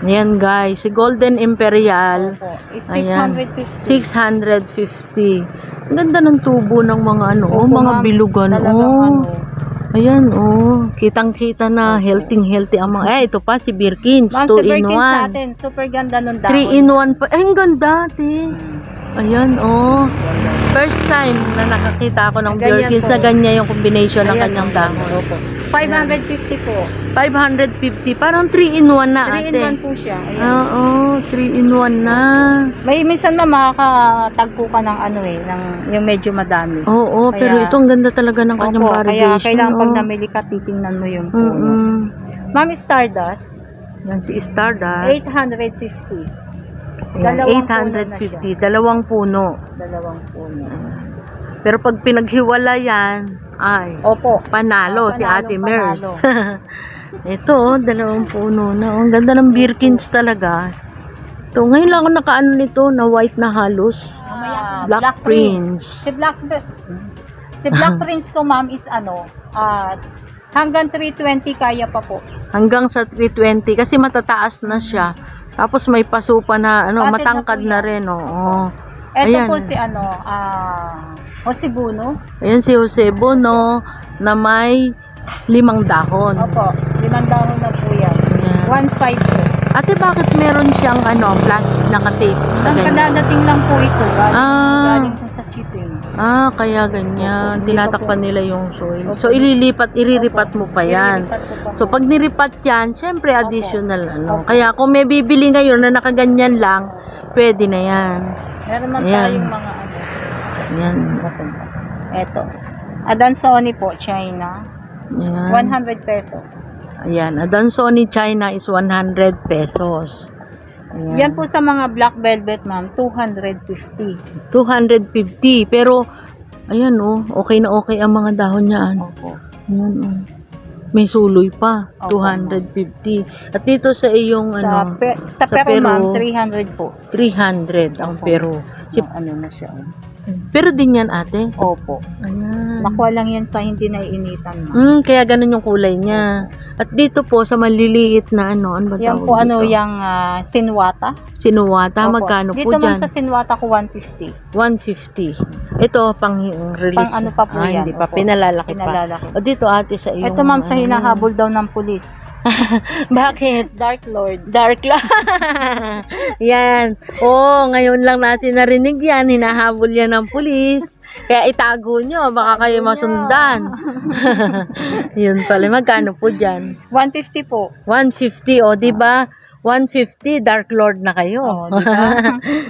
Yan guys, si Golden Imperial, Opo. Is ayan, 650. 650. Ang ganda ng tubo ng mga ano, Opo, mga ma'am. bilugan. Talagang ano. Ayan, kitang-kita na healthy ang mga. Ito pa si Birkins, Ma'am, si Birkins 2-in-1. natin, super ganda nun dahon. 3-in-1 pa. Ay, ang ganda, ate. Ayan, first time na nakakita ako ng Ganyan Birkins po. na ganyan yung combination ng Ayan, kanyang dahon. Opo. 550 po. 550. Parang 3-in-1 na, ate. 3-in-1 po siya. Ayan. Oo, 3-in-1 na. May minsan na makakatagpo ka ng ano ng yung medyo madami. Oo, pero Kaya- ito ang ganda talaga ng kanyang Opo, kaya variegation. kailangan pag namili ka, titingnan mo yung puno. Mm-mm. Ma'am, Stardust, Yan si Stardust. 850. Ayan, Dalawang 850. Dalawang puno. Dalawang puno. Pero pag pinaghiwala yan, ay, Opo. panalo si Panalong Ate Mers. panalo. Ito, dalawang puno na. Ang ganda ng Birkins talaga. Ito, ngayon lang ako nakaano nito na white na halos. Black Prince. Si Black Prince ko, ma'am, is ano, hanggang 320 kaya pa po. Hanggang sa 320 kasi matataas na siya. Tapos may paso pa na ano, Patid na matangkad po na yan. rin, oo. Ito Ayan. po si ano, Osibuno. Ayan si Jose Bono na may 5 dahon. Opo, 5 dahon na po yan. Ayan. 1.5 po. Ate, bakit meron siyang ano, plastic naka-tape sa Ang ganyan? kadadating lang po ito. Galing po sa shipping. Kaya ganyan. Opo, Tinatakpan nila yung soil. Opo. So, iriripat mo pa yan. Irilipat ko pa So, po. pag niripat yan, syempre additional ano. Kaya kung may bibili ngayon na nakaganyan lang, pwede na yan. Meron man Ayan. tayong mga ano. Yan. Eto. Adansoni po, China. Yan. 100 pesos. Ayan. Adansoni China is 100 pesos. Ayan. Yan po sa mga black velvet, ma'am, 250. 250. Pero, ayan okay na okay ang mga dahon niyan. Opo. Ayan May suloy pa. Opo, 250. At dito sa iyong ano, Sa sa Peru, ma'am, Peru, 300 po. 300 ang Opo. Peru. Ano na siya. Pero din yan, ate. Opo. Ayan. Nakuha lang yan sa hindi naiinitan, ma'am. Kaya ganun yung kulay niya. At dito po sa maliliit na ano ba Yan tawag po ano, dito? yung Sinwata. Sinuwata, Opo. magkano Dito po ma'am dyan? sa Sinwata ko 150. 150. Ito, pang release. Pang ano pa po yan, Hindi pa, opo. pinalalaki pa. Pinalalaki. O dito ate sa iyong... Ito ma'am sa ano, hinahabol daw ng pulis. Bakit? Dark Lord. Dark Lord. Yan. Ngayon lang natin narinig yan. Hinahabol yan ng pulis. Kaya itago nyo. Baka kayo masundan. Yun pala. Magkano po dyan? 150 po. 150. Di ba? 150, Dark Lord na kayo. Diba?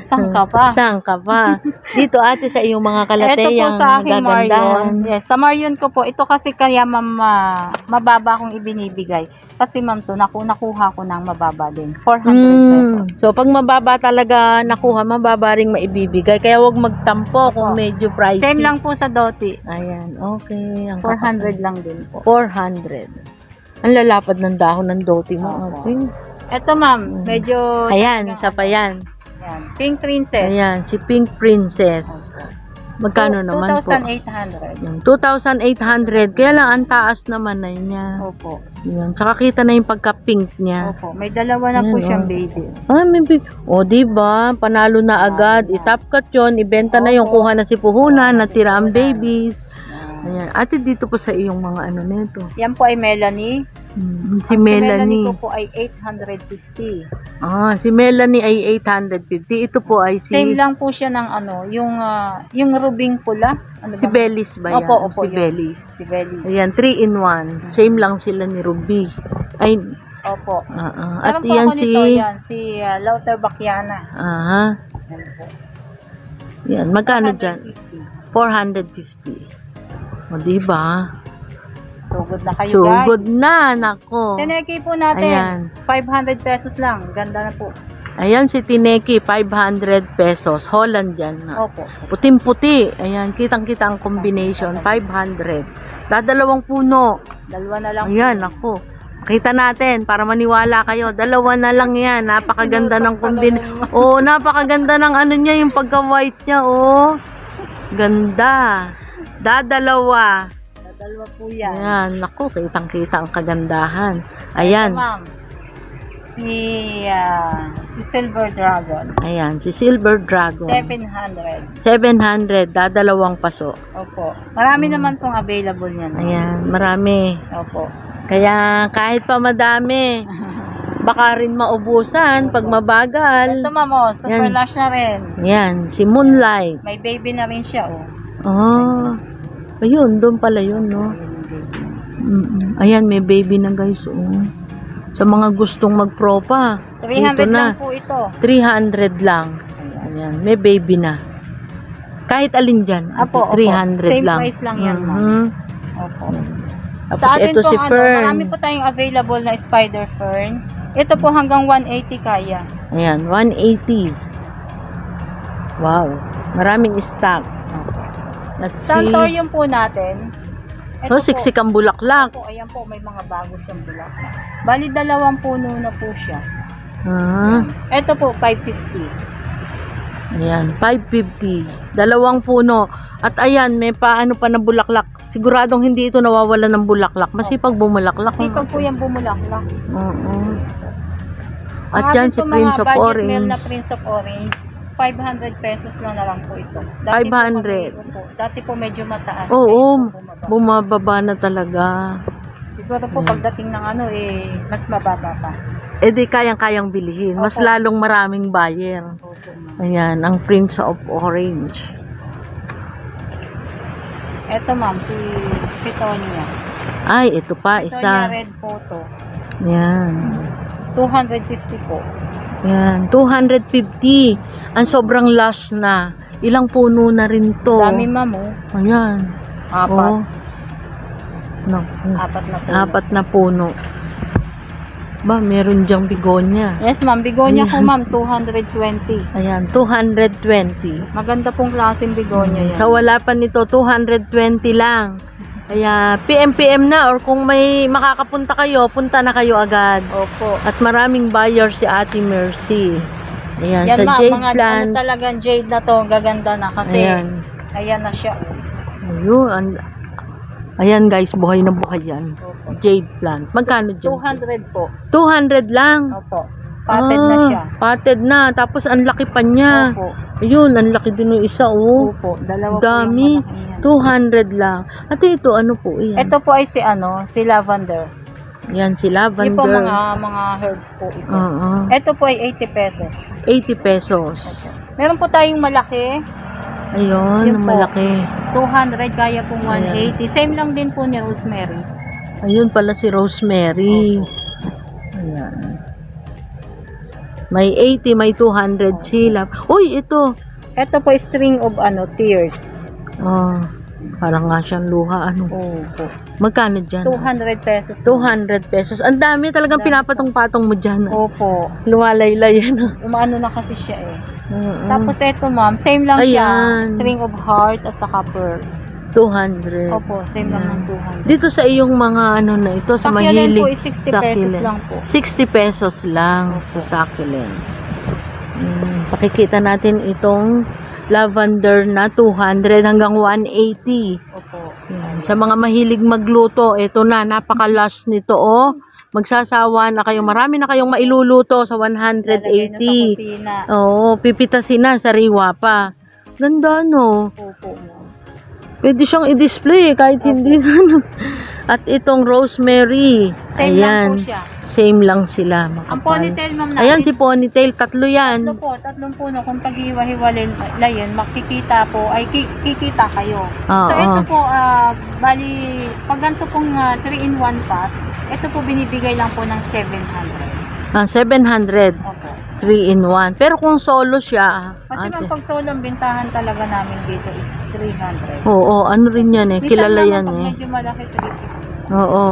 Saan ka pa? Saan ka pa? Dito ate sa iyong mga Ito po kalateyang sa aking Marion. gagandahan. Yes, sa Marion ko po. Ito kasi kaya ma'am mababa akong ibinibigay. Kasi ma'am to nakuha ko ng mababa din. 400 pesos. So, pag mababa talaga nakuha, mababa ring maibibigay. Kaya wag magtampo kung Opo. medyo pricey. Same lang po sa Doti. Ayan, okay. Ang 400 lang din po. 400. Ang lalapad ng dahon ng doti mo. Opo. Ate. Ito ma'am, medyo... Ayan, isa pa yan. Yan. Pink Princess. Ayan, si Pink Princess. Magkano naman po? 2,800. Yung 2,800. Kaya lang, ang taas naman na niya. Opo. Yan. Tsaka kita na yung pagka-pink niya. Opo. May dalawa na po Ayan, siyang baby. Diba? Panalo na agad. I-top cut yun. Ibenta na yung Opo. kuha na si puhunan. Natira ang babies. Ayan. Ate, dito po sa iyong mga ano nito. Yan po ay Melanie. Si Ang Melanie. ko po ay 850. Si Melanie ay 850. Ito po ay si Same lang po siya ng ano, yung rubing pula. Ano si ba? Bellis ba yan? Opo, Si yun. Bellis. Si Belly. Ayan, 3-in-1. Same lang sila ni Ruby. Ay, Opo. At Meron po yan ako nito, yan, si Lauter Bacchiana. aha, Yan po. yan, magkano dyan? 150. 450. O, diba? Sugod na kayo, Sugod guys. na, nako. Tineki po natin. Ayan. 500 pesos lang. Ganda na po. Ayan si Tineki, 500 pesos. Holland yan. Opo. Puting-puti. Ayan, kitang-kita ang combination. 500. Dadalawang puno. Dalawa na lang. Ayan, ako. Kita natin para maniwala kayo. Dalawa na lang yan. Napakaganda ng combination. Oh, napakaganda ng ano niya, yung pagka-white niya, oh. Ganda. Dadalawa. Dalawa po yan. Ayan, naku, kitang-kita ang kagandahan. Ayan. Ito, ma'am. Si Silver Dragon. Ayan, si Silver Dragon. 700. 700, dadalawang paso. Opo. Marami naman pong available niyan. Ayan, marami. Opo. Kaya kahit pa madami, baka rin maubusan pag mabagal. Ito, ma'am, oh, super Yan. lush na rin. Yan, si Moonlight. May baby na rin siya, oh. Oh, ayun, doon pala yun, no? Ayan, may baby na guys, oh. Sa mga gustong magpropa, 300 ito na. lang po ito. 300 lang. Ayan, may baby na. Kahit alin dyan, Opo, opo. 300 Same lang. price lang yan, ma'am. Mhm. Opo. Tapos Sa atin ito si pong Fern. marami po tayong available na spider fern. Ito po hanggang 180 kaya. Ayan, 180. Wow, maraming stock. Let's see. Santorium po natin. Ito Oh, siksik ang bulaklak. po, ayan po, may mga bago siyang bulaklak. Bali, 2 puno na po siya. Ah, Ito po, 550. ayan, 550. 2 puno. At ayan, may paano pa na bulaklak. Siguradong hindi ito nawawala ng bulaklak. Masipag bumulaklak. Sipag po yung bumulaklak. Oo. At Mga yan dito si mga Prince of budget meal Orange. na Prince of Orange. 500 pesos lang na lang po ito. 500. Dati po medyo mataas. Oo, Ngayon po bumaba. bumababa na talaga. Siguro po pagdating ng ano mas mababa pa. Eh di kayang-kayang bilihin. Mas Opo. lalong maraming buyer. Opo, ma'am. Ayan, ang Prince of Orange. Eto ma'am, si Pitonia. Ay, ito pa, Pitonia isa. red photo. Ayan. 250 po. Ayan, 250. Ang sobrang lush na. Ilang puno na rin to. Dami ma'am oh. Ayan. 4. Oh. No. 4 na po. 4 na puno. Ba, meron dyang bigonya. Yes ma'am, bigonya Ayan. ko ma'am, 220. Ayan, 220. Maganda pong klaseng bigonya yan. Sa wala pa nito, 220 lang. Kaya PM na, or kung may makakapunta kayo, punta na kayo agad. Opo. At maraming buyer si Ate Mercy. Ayan, Yan sa ma'am, jade mga plant. ano talagang jade na to, gaganda na kasi. Ayan. Ayan na siya. Ayun. Ayan guys, buhay na buhay yan. Opo. Jade plant. Magkano dyan? 200 po. 200 lang. Opo. Potted na siya. Potted na. Tapos ang laki pa niya. Opo. Ayun, ang laki din ng isa, oh. Opo. Dalawa Dami. po yung malaki yan. 200 lang. At ito, ano po yan? Ito po ay si lavender. Yan, si Yung po lavender. mga herbs po ito. Oo. Ito po ay 80 pesos. 80 pesos. Meron po tayong malaki, Ayun, Yun ang po. malaki. 200 kaya po 180. Same lang din po ni Rosemary. Ayun pala si Rosemary. Ayan. May 80, may 200 sila. Uy, ito. Ito po ay string of tears. Oh, parang nga siyang luha. Ano? Opo. Magkano dyan? 200 pesos. 200 pesos. Ang dami talagang Dami. pinapatong-patong mo dyan. Opo. Luwalaylay yan. Umaano na kasi siya eh. Oo. Tapos ito ma'am, same lang Ayan. siya. String of heart at saka pearl. 200. Opo, same lang ng 200. Dito sa iyong mga ano na ito, sa Succulent mahilig. po is 60 pesos succulent. lang po. 60 pesos lang sa succulent. Pakikita natin itong lavender na 200 hanggang 180. Opo. Yan. Sa mga mahilig magluto, ito na, napaka-lush nito, oh. Magsasawa na kayo. Marami na kayong mailuluto sa Lalagay na sa 180. kusina. Oo, pipitasin na, sariwa pa. Ganda, no? Opo. Ma'am. Pwede siyang i-display kahit hindi. At itong rosemary. Same lang po Ayan. siya. Same lang sila. Ang Makapal. ponytail, ma'am, natin. Ayan si ponytail. Tatlo yan. Tatlong puno. Kung pag-iwa-hiwalin, makikita po, ay kikita kayo. Oo. So, ito po, bali, pag ganito pong 3-in-1 pot, ito po binibigay lang po ng 700. 700. Opo. 3-in-1. Pero kung solo siya, Pati ma'am, pag solo, ang bintahan talaga namin dito is 300. oo, ano rin yan eh. Kilala yan pag eh. medyo malaki, 350. Oo.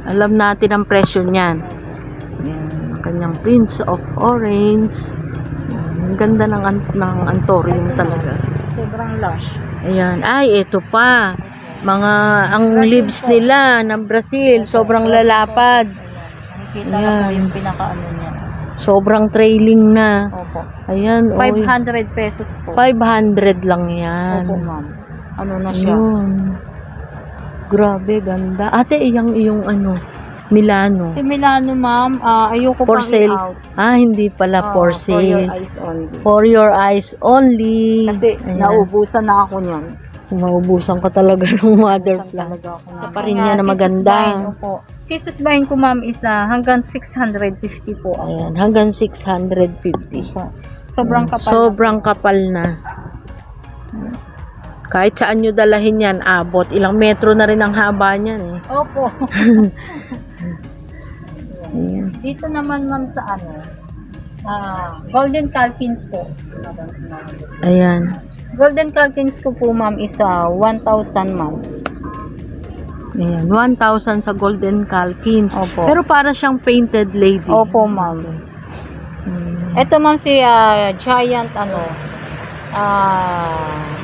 Alam natin ang presyo niyan. Yan. Ang kanyang Prince of Orange. Ang ganda ng antorium talaga. Sobrang lush. Ayan. Ay, ito pa. Ang Brazil leaves po. nila ng Brazil. Sobrang lalapad. Nakikita ko po Ayan. yung pinaka-ano niya. Sobrang trailing na. Opo. Ayan. 500 pesos po. 500 lang yan. Opo, ma'am. Ano na siya? Ayun. Grabe, ganda. Ate, iyong ano, Milano. Si Milano, ma'am, ayoko For pang sale. i-out. Hindi pala for For your sale. eyes only. For your eyes only. Kasi Ayan. naubusan na ako niyan. Maubusan ka talaga ng mother Naubusan plant. talaga ako. Isa pa rin niya na maganda. Si susbahin ko, ma'am, is hanggang 650 po ako. Ayan, hanggang 650. Sobrang Ayan, kapal. Sobrang kapal na. Kahit saan nyo dalahin yan, abot. Ilang metro na rin ang haba niyan eh. Opo. Ayan. Dito naman, ma'am, sa ano, Golden Calkins po. Ayan. Golden Calkins ko po, ma'am, is 1,000, ma'am. Ayan. 1,000 sa Golden Calkins. Opo. Pero para siyang painted lady. Opo, ma'am. Ito, ma'am, si Giant,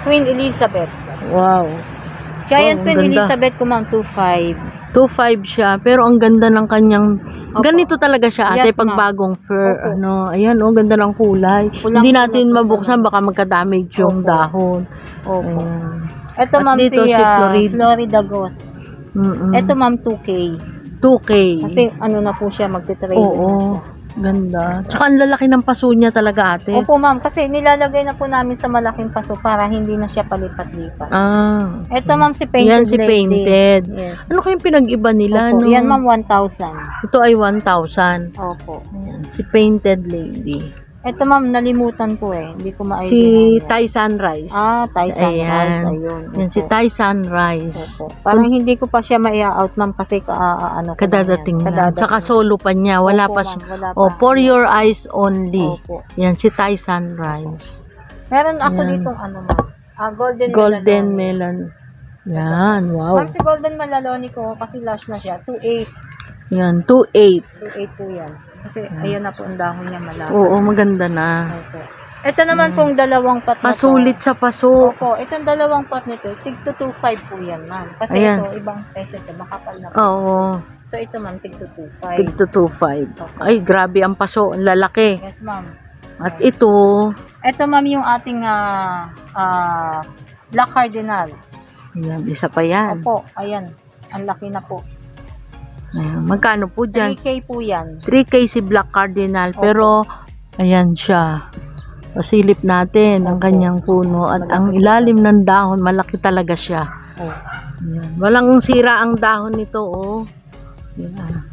Queen Elizabeth. Wow. Giant Wow, Queen ang ganda. Elizabeth ko, ma'am, 2,500. 2.5 siya, pero ang ganda ng kanyang Opo. ganito talaga siya ate Yes, pag ma'am. bagong fur. Opo. Ano, ayan oh, ganda ng kulay. Kulang- Hindi natin kulang- mabuksan baka magka-damage yung Opo. dahon. Opo. Ayan. Ito, At ma'am, dito si si Florida. Florida Ghost. Ito, ma'am, 2K. 2K. Kasi ano na po siya, magte-trade. Oo. Ganda. Tsaka ang lalaki ng paso niya talaga ate. Opo, ma'am, kasi nilalagay na po namin sa malaking paso para hindi na siya palipat-lipat. Ito, ma'am, si Painted Yan si Lady. painted. Yes. Ano kayong pinag-iba nila? Opo. No? Yan, ma'am, 1,000. Ito ay 1,000. Opo. Ayan, si Painted Lady. Ito, ma'am, nalimutan ko eh. Hindi ko ma-idea. Si Thai Sunrise. Thai Sunrise. Ayan. Ayun. Yan si Opo. Thai Sunrise. Opo. Parang hindi ko pa siya ma-out, ma'am, kasi ano ko Kadadating yan. lang. Tsaka solo pa niya. Wala Opo, pa ma'am, siya. wala pa. Oh, for your eyes only. Opo. Yan si Thai Sunrise. Meron ako Yan. ditong ano, ma'am. Golden Melaloni. melon. Yan, wow. Ma'am, si Golden Melaloni ko, kasi lush na siya. 2,800. Yan, 2.8. 2,800 po yan. Kasi ayan na po ang dahon niya malapad. Oo, maganda na. Opo. Ito naman pong dalawang pot na to. Pasulit sa paso. Opo, itong dalawang pot nito, tig to 2,500 po yan, ma'am. Kasi Ayan. ito, ibang presyo to, makapal na po. Oo, So ito, ma'am, tig to 2,500. tig to 2.5. Ay, grabe ang paso. Ang lalaki. Yes, ma'am. At ito, Ito, ma'am, yung ating Black Cardinal. yan, isa pa yan. Opo, ayan. Ang laki na po. Ayan, magkano po dyan? 3K po yan. 3K si Black Cardinal. Opo. Pero, ayan siya. Pasilip natin ang Opo. kanyang puno. At ang ilalim ng dahon, malaki talaga siya. Oh. Ayan. Walang sira ang dahon nito, oh. Ayan.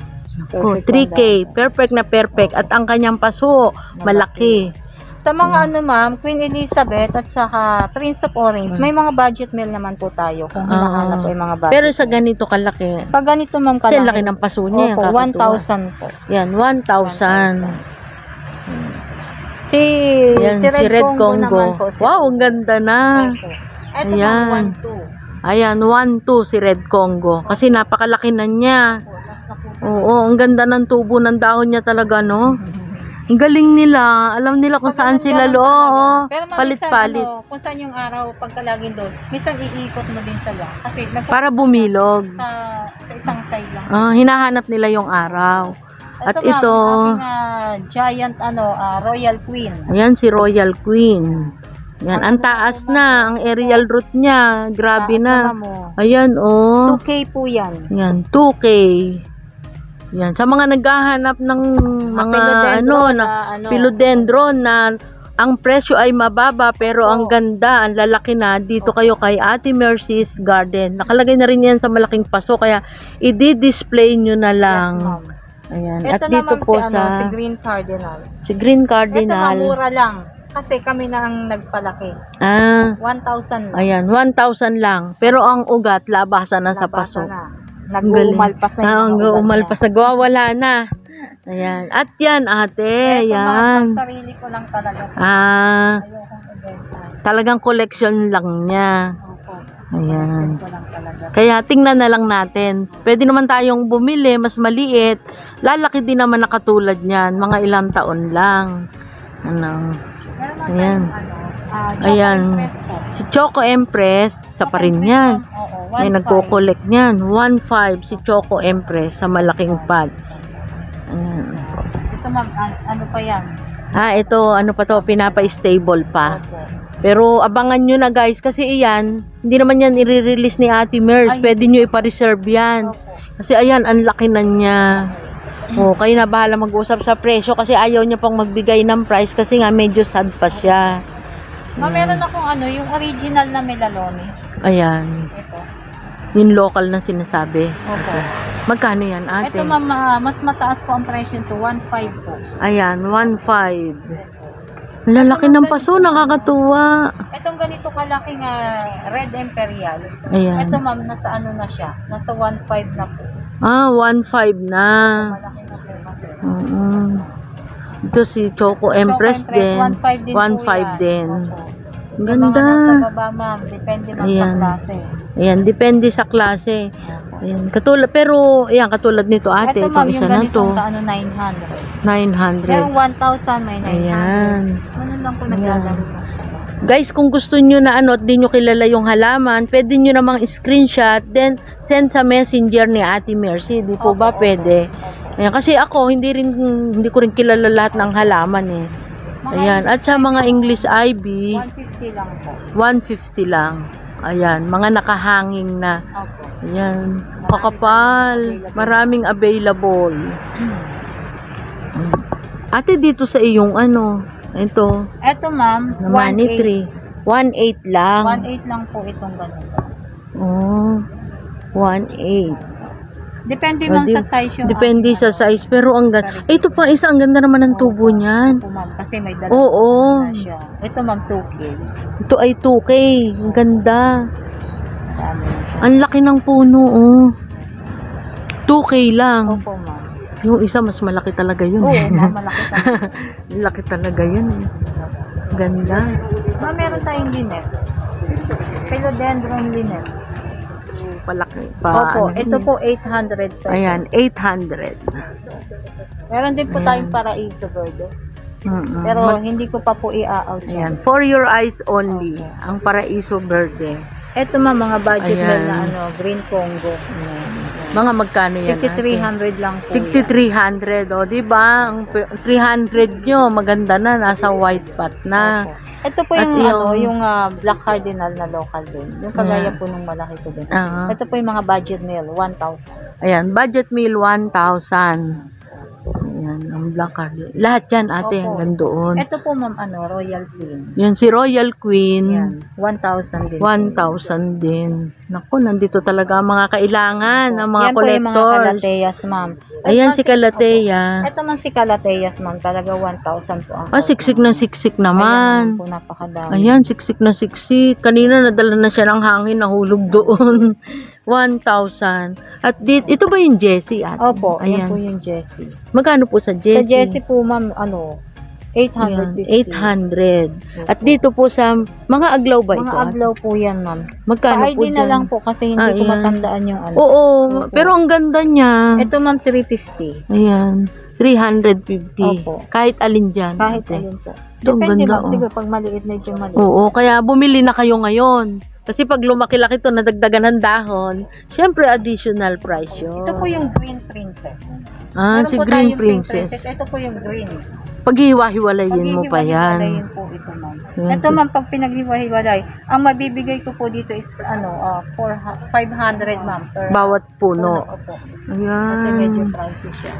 Oh, Perfect 3K. ang Perfect na perfect. At ang kanyang paso, malaki. Sa mga ano, ma'am, Queen Elizabeth at saka Prince of Orange, may mga budget meal naman po tayo kung hinahanap po yung mga budget. Pero sa ganito kalaki, pag ganito, ma'am, kasi laki ng paso niya. Opo, kakatuwa. 1,000 po. Yan, 1,000. Si, Yan, si Red Congo. naman po. Wow, ang ganda na. Opo. Ito, Ayan. ma'am, 1,200. Ayan, 1,2 si Red Congo. Kasi napakalaki na niya. Opo, tapos na po. Oo, ang ganda ng tubo ng dahon niya talaga, no? Ang galing nila. Alam nila kung saan sila Pero ma'am, palit-palit. minsan, kung saan yung araw pagkalagin doon, minsan iikot mo din sa lang. Kasi Para bumilog. sa isang side lang. Hinahanap nila yung araw. At ma'am, ito, ang ating giant Royal Queen. ayan si Royal Queen. Yan, ang taas na. Ang aerial root niya. Grabe na. Mo. Ayan, oh. 2K po yan. Yan, 2K. Yan, sa mga naghahanap ng mga Philodendron philodendron na ang presyo ay mababa pero ang ganda, ang lalaki na. Dito kayo kay Ate Mercy's Garden. Nakalagay na rin yan sa malaking paso kaya i-display nyo na lang. Yes, ma'am. Ayan. Ito At dito naman po si, sa si Green Cardinal. si Green Ito Cardinal. mura lang. Kasi kami na ang nagpalaki. Ah, 1,000 lang. ayan, 1,000 lang. Pero ang ugat, labasan na sa Nabasa paso. na. Ang galing. Nag-uumalpas na yung mga ugat Umalpas, niya. nagwawala na. Ayan. At yan, ate, Ito, ma'am, yan. pang sarili ko lang talaga. Ah, Ayokong ibenta. talagang collection lang niya. Opo. Ayan. Ko lang talaga. Kaya tingnan na lang natin. Pwede naman tayong bumili, mas maliit. Lalaki din naman na katulad niyan. Mga ilang taon lang. Ano. Pero mga Ayan. Choco Ayan. Empress po. Si Choco Empress, sa pa rin yan. Oo, May 1,500. nagko-collect niyan. 1.5 si Choco Empress sa malaking pads. Ayan. Ito ma'am, ano pa yan? Ito, ano pa to, pinapa-stable pa. Opo. Pero abangan nyo na guys, kasi iyan, hindi naman yan i-release ni Ate Mers. Ay. Pwede nyo ipa-reserve yan. Opo. Kasi ayan, ang laki na niya. O, kayo na bahala mag-usap sa presyo kasi ayaw niya pang magbigay ng price kasi nga medyo sad pa siya. Ma'am, meron akong yung original na melaloni. Ayan, Ito. yung local na sinasabi. Opo. Magkano yan, ate? Ito ma'am, mas mataas po ang presyo to 1,500 po. Ayan, 1.5. Lalaki ng paso, nakakatuwa. Itong ganito kalaking Red Imperial. Ayan. Ito ma'am, nasa ano na siya? Nasa 1,500 na po. 1.5 na. Malaki na po kasi. Oo. Ito si Choco Empress Choco din. 1,500 din 1.5 po yan. din. Opo. Ang Yung mga ganda. nasa baba ma'am, depende ma'am sa Ayan. klase. Ayan, depende sa klase. Ayan, katulad, pero, ayan, katulad nito ate, Ito itong ma'am, isa yung na ganitong to. sa 900. 900. Merong 1,000, may 900. Ayan. Ano lang po naglalaro lang. Guys, kung gusto nyo na at di nyo kilala yung halaman, pwede nyo namang screenshot, then send sa messenger ni Ate Mercy. Di po ba Opo, pwede? opo. Ayan, kasi ako, hindi ko rin kilala lahat ng halaman eh. Ayan, at sa mga English IB, 150 lang po. 150 lang. Ayan, mga nakahanging na. Opo. Ayan, kakapal. Maraming available. Ate, dito sa iyong ito, Ito ma'am, na money 1,800. tree. 1.8 lang. 1,800 lang po itong ganito. Oh, 1.8. Depende Oh, ma'am di- sa size yung Depende aking, sa size. Pero ang ganda. Ito pa, isa, ang ganda naman ng tubo niyan. Opo ma'am, kasi may dalawang Oo. na siya. Ito ma'am, 2K. Ito ay 2K. Ang ganda. Dami na siya. Ang laki ng puno, oh. 2K lang. Opo ma'am. Yung isa, mas malaki talaga yun. Oo ma'am, malaki pa. Laki talaga yun. Ganda. Ma'am, meron tayong linet. Philodendron linet. Palaki. Opo, ano ito yun? po 800 pesos. Ayan, 800. Meron din po Ayan. tayong paraiso verde. Mm-mm. Pero hindi ko pa po i-out Ayan, yan. for your eyes only. Okay. Ang Paraiso Verde. Ito ma'am, mga budget Ayan. meal na green Congo. Mga magkano yan? 5300 lang po. yan. 5300, o di ba? Ang 300 nyo, maganda na, nasa white pot na. Opo. Ito po At yung yung- Black Cardinal na local din. Yung kagaya Ayan. po nung malaki ko din. Ah. Ito po yung mga budget meal, 1,000. Ayan, budget meal 1,000. Ayan, ang black card. Lahat yan, ate, Opo. hanggang doon. Ito po ma'am, Royal Queen. Yan, si Royal Queen. Yan, 1,000 din. 1,000 din. Naku, nandito talaga ang mga kailangan, ang mga Yan po yung mga collectors. Calateas ma'am. Ayan si Calatea. Ito man si Calateas ma'am, talaga 1,000 po ang Siksik na siksik Ayan naman. po, napakadami. Ayan, siksik na siksik. Kanina nadala na siya ng hangin, nahulog doon. 1,000. At ito ba yung Jessie, ate? Opo, ayan Ayan. po yung Jessie. Magkano po sa Sa Jessie? Jessie po ma'am, 850. 800. At dito po sa mga aglaw ba ito? Mga ate? aglaw po yan ma'am. Magkano po Pa-ID na dyan? lang po kasi hindi ko Ayan. matandaan yung ano. Oo, Opo. pero ang ganda niya. Ito ma'am, 350. Ayan, 350. Opo. Kahit alin dyan. Kahit ate. ayun po. Ito, ang Depende ganda, ma'am, oh. siguro pag maliit, medyo maliit. Oo, kaya bumili na kayo ngayon. Kasi pag lumaki-laki to, nadagdagan ng dahon, syempre additional price yun. Ito po yung Green Princess. Ah, Meron si po Green tayong Pink Princess. Ito po yung green. Paghiwa-hiwalayin mo pa yan. Paghihiwa-hiwalayin po ito, ma'am. Yan, Ito, ma'am, pag pinaghiwa-hiwalay, ang mabibigay ko po dito is 500, ma'am. Bawat puno. Opo. Kasi medyo Ayan. pricey siya.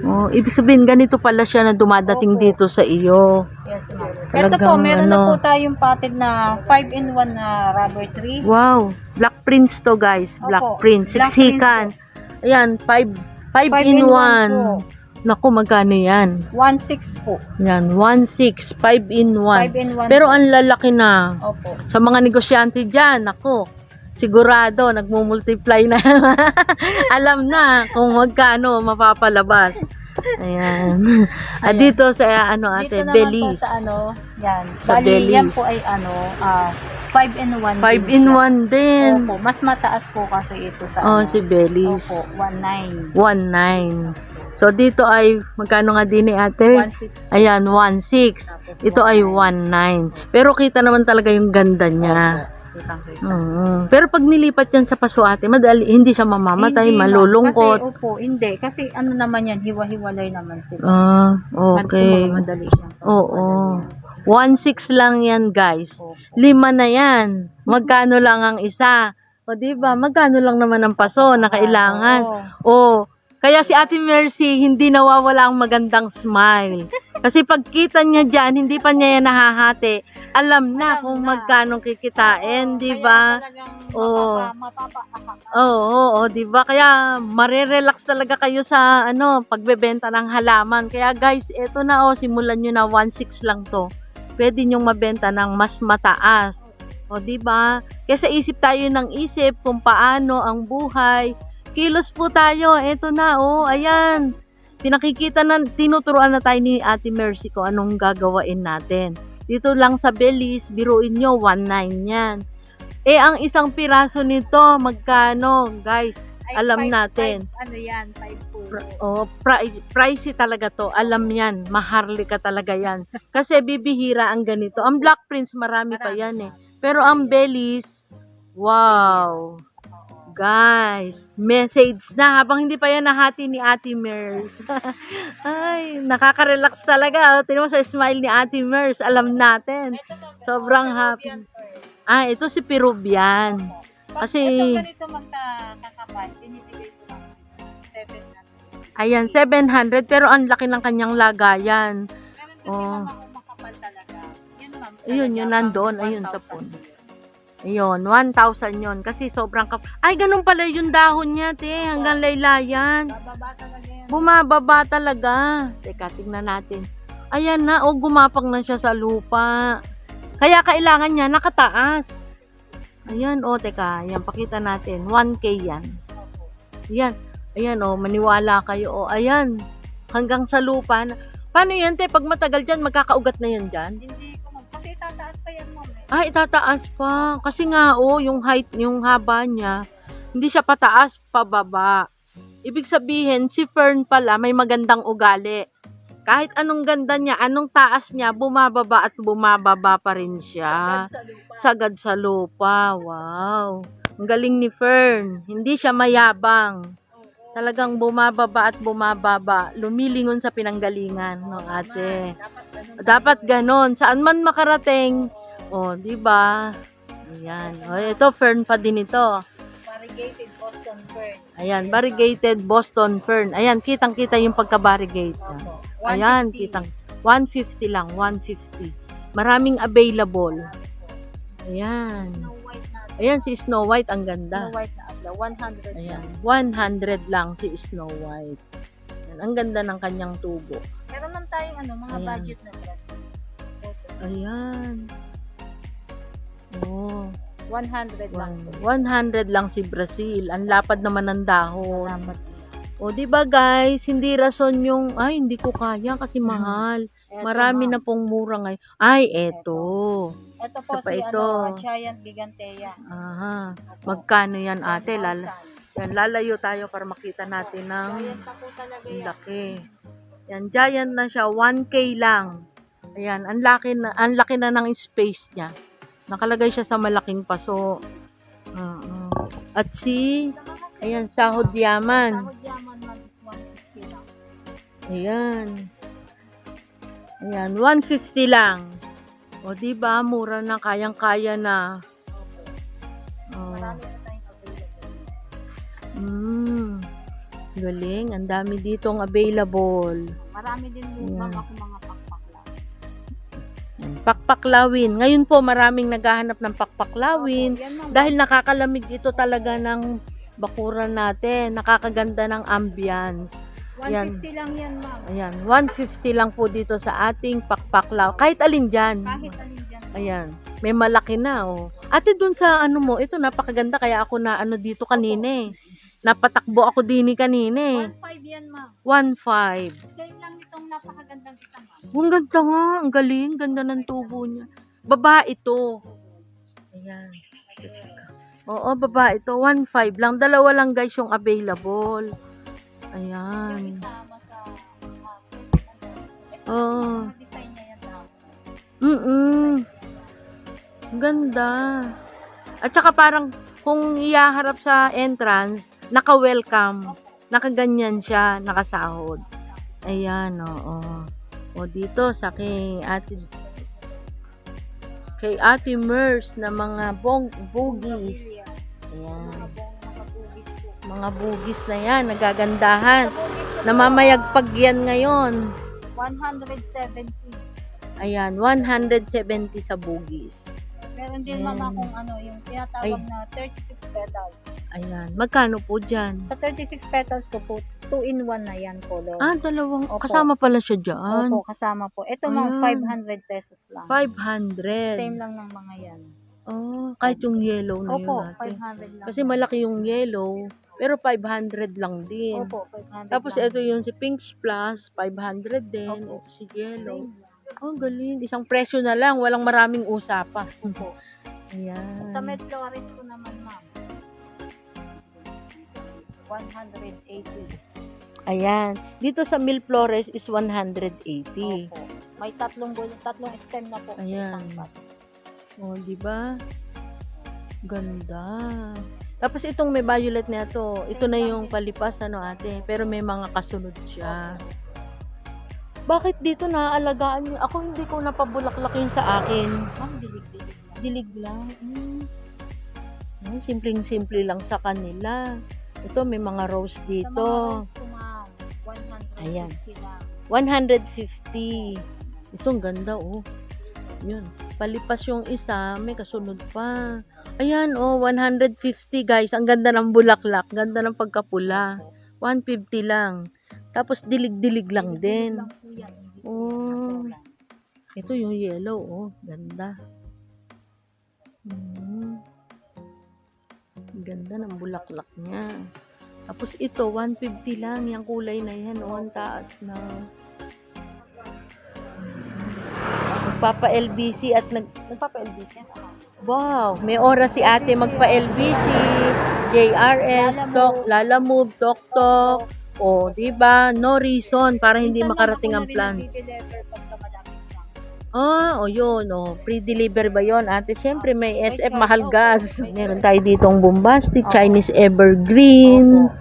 Oh, ibig sabihin, ganito pala siya na dumadating Opo. dito sa iyo. Yes, ma'am. Ito po, Talagang meron na ano. po tayong potted na 5-in-1 na rubber tree. Wow. Black Prince to, guys. Black Opo, Prince. Black Siksikan. Ayan, 5 in 1. po. Naku, magkano yan? 1.6 po. Yan, 1.6, 5 in 1. 5-in-1. Pero ang lalaki na. Opo. Sa mga negosyante dyan, ako, sigurado, nagmumultiply na. Alam na kung magkano mapapalabas. Ayan. At Ayan. dito sa, ate, Dito naman Belize. po sa yan. Sa Bali, Belize. yan po ay 5-in-1. 5 in 1 din. Opo, mas mataas po kasi ito sa Oh, si Belize. Opo, 1.9. 1.9. So, dito ay, magkano nga din ate? 1.6. Ayan, 1.6. Ito ay 1.9. Pero kita naman talaga yung ganda niya. Pero pag nilipat yan sa paso ate, madali, hindi siya mamamatay, Hindi, ma'am. malulungkot. Kasi, opo, hindi. Kasi ano naman yan, hiwa-hiwalay naman sila. Ah, okay. Madali siya. Oo. 1.6 lang yan, guys. Opo. 5 na yan. Magkano lang ang isa? O, diba? Magkano lang naman ang paso na kailangan? Oo. O, kaya si Ate Mercy, hindi nawawala ang magandang smile. Kasi pagkita niya dyan, hindi pa niya yan nahahati. Alam na kung magkano kikitain, di ba? Oo. Oo, di ba? Kaya marirelax talaga kayo sa pagbebenta ng halaman. Kaya guys, eto na simulan nyo na 1.6 lang to. Pwede nyong mabenta ng mas mataas. O, di ba? Kaya sa isip tayo ng isip kung paano ang buhay. Kilos po tayo. Eto na, ayan. Pinakikita na, tinuturuan na tayo ni Ate Mercy ko anong gagawain natin. Dito lang sa Belize, biruin nyo, 1.9 yan. Ang isang piraso nito, magkano? Guys, alam natin. Ano yan? 5 po. Pricey talaga to. Alam yan. Maharlika talaga yan. Kasi bibihira ang ganito. Ang Black Prince, marami pa yan eh. Pero ang Belize, wow. Guys, message na habang hindi pa yan nahati ni Ate Mers. Ay, nakaka-relax talaga. Tingnan mo sa smile ni Ate Mers. Alam natin. Sobrang happy. Ito si Peruvian. Kasi, Ito ganito magkakapal. Binibigay ko lang 700. ayan, 700. Pero ang laki ng kanyang lagayan. Meron kasi mga makapal talaga. Yun, ma'am. Ayun, yun nandoon. Ayun sa puno. Ayun, 1,000 yun. Kasi sobrang ay, ganun pala yung dahon niya, te. Hanggang laylayan. Bababa talaga yan. Bumababa talaga. Teka, tingnan natin. Ayan na, gumapang na siya sa lupa. Kaya kailangan niya nakataas. Ayan, teka. Ayan, pakita natin. 1K yan. Ayan. Ayan, maniwala kayo. Ayan. Hanggang sa lupa. Paano yan, te? Pag matagal dyan, magkakaugat na yan dyan? Hindi ko, ma'am. Kasi itataas pa yan, ma'am. Itataas pa. Kasi nga, yung height, yung haba niya, hindi siya pataas, pababa. Ibig sabihin, si Fern pala may magandang ugali. Kahit anong ganda niya, anong taas niya, bumababa at bumababa pa rin siya. Sagad sa lupa. Wow. Ang galing ni Fern. Hindi siya mayabang. Talagang bumababa at bumababa. Lumilingon sa pinanggalingan, no, ate. Dapat ganon. Saan man makarating, di ba? Ayan. Ito Fern pa din ito. Variegated Boston Fern. Ayan, variegated Boston Fern. Ayan, kitang-kita yung pagka-variegate. Ayan, kitang 150 lang, 150. Maraming available. Ayan. Snow White na. Ayan si Snow White, ang ganda. Snow White na abla. 100 Ayan, lang. 100 lang si Snow White. Ayan, ang ganda ng kanyang tubo. Meron man tayong mga Ayan. budget na dress. Ayan. 100 lang. 100 lang si Brazil. Ang lapad naman ng dahon. Salamat. Di ba guys, hindi rason yung, hindi ko kaya kasi mahal. Eto, Marami ma'am. na pong mura ngayon. Eto. Ito Isa po pa si ito. Giant Gigantea. Aha. Opo. Magkano yan ate? 1,000. Yan, lalayo tayo para makita natin ng Giant na po talaga yan. laki. Yan, giant na siya. 1K lang. Ayan, ang laki na ng space niya. Nakalagay siya sa malaking paso. At ayan, sahod yaman. Sahod yaman na is 150 lang. Ayan. Ayan, 150 lang. O, diba? Mura na, kayang-kaya na. Oh. Marami na tayong available. Galing. Ang dami ditong available. Marami din po Ayan. ako mga pakpakla. Pakpaklawin. Ngayon po, maraming naghahanap ng pakpaklawin. Opo, yan, ma'am. Dahil nakakalamig ito talaga ng bakuran natin. Nakakaganda ng ambience. 150 lang yan, ma'am. Ayan, 150 lang po dito sa ating pakpaklaw. Kahit alin dyan. Kahit alin dyan. Ayan, may malaki na, oh. Ate, dun sa ano mo, ito napakaganda, kaya ako na ano dito kanina eh. Napatakbo ako dini kanina eh. 1.5 yan, ma'am. 1.5. Same lang itong napakagandang isa, ma'am. Ang ganda nga, ang galing, ganda ng tubo niya. Babae ito. Ayan. Oo, babae ito, 1.5 lang. Dalawa lang guys yung available. Yung Ayan. isama sa Oo. mga design niya yan, ma'am. Ang ganda. At saka parang kung iyaharap sa entrance, naka-welcome. Nakaganyan siya, nakasahod. Ayan, oo. O dito sa kay Ate Mers na mga bugis. Ayan. Mga bugis po. Mga bugis na yan, nagagandahan. Namamayagpag yan ngayon. 170. Ayan, 170 sa bugis. Meron din, Ayan. ma'am, akong ano, yung tinatawag na 36 petals. Ayan, magkano po dyan? Sa 36 petals ko po, 2-in-1 na yan, color. Ah, dalawang. Opo. Kasama pala siya dyan. Opo, kasama po. Ito, ma'am, Ayan. 500 pesos lang. 500. Same lang ng mga yan. Oh, kahit yung yellow na Opo, yun natin. 500 lang. Kasi malaki yung yellow, pero 500 lang din. Opo, 500 Tapos lang. ito yung si Pinks Plus, 500 din. Opo. Ito si yellow. Same lang. Oh, galing. Isang presyo na lang, walang maraming usapan. Opo. Ayan. Sa Med Flores ko naman, ma'am. 180. Ayan. Dito sa Mil Flores is 180. Opo. May tatlong stem na po. sa Ayan. isang pot. Oh, di ba? Ganda. Tapos itong may violet na ito na yung palipas ano ate, pero may mga kasunod siya. Bakit dito naaalagaan niyo? Ako hindi ko napabulaklak yun sa akin. Ma'am, dilig-dilig lang. Dilig lang. Simpleng-simple lang sa kanila. Ito may mga rose Sa mga dito. rose ko, ma'am, 150 Ayan. lang. 150. Ito ang ganda oh. Yun. Palipas yung isa, may kasunod pa. Ayan oh, 150 guys. Ang ganda ng bulaklak, ganda ng pagkapula. 150 lang. Tapos dilig-dilig lang din. Lang po yan, hindi po Oh. yan. Ito yung yellow oh, ganda. Ganda ng bulaklak niya. Tapos ito 150 lang, yung kulay na yan, oh, ang taas na. Nagpapa-LBC at nagpapa-LBC. Wow, may oras si ate magpa-LBC, JRS, Lala Move, Tok Tok. O, di ba? No reason para hindi Minsan, makarating ma'am, ang ako na rin plants. nagdi-deliver pagka madaming plants. O yun, pre-deliver ba yun? Ate, syempre may May SF charge, mahal opo. gas. May Meron charge. tayo ditong bombastic, Opo. Chinese evergreen. Opo.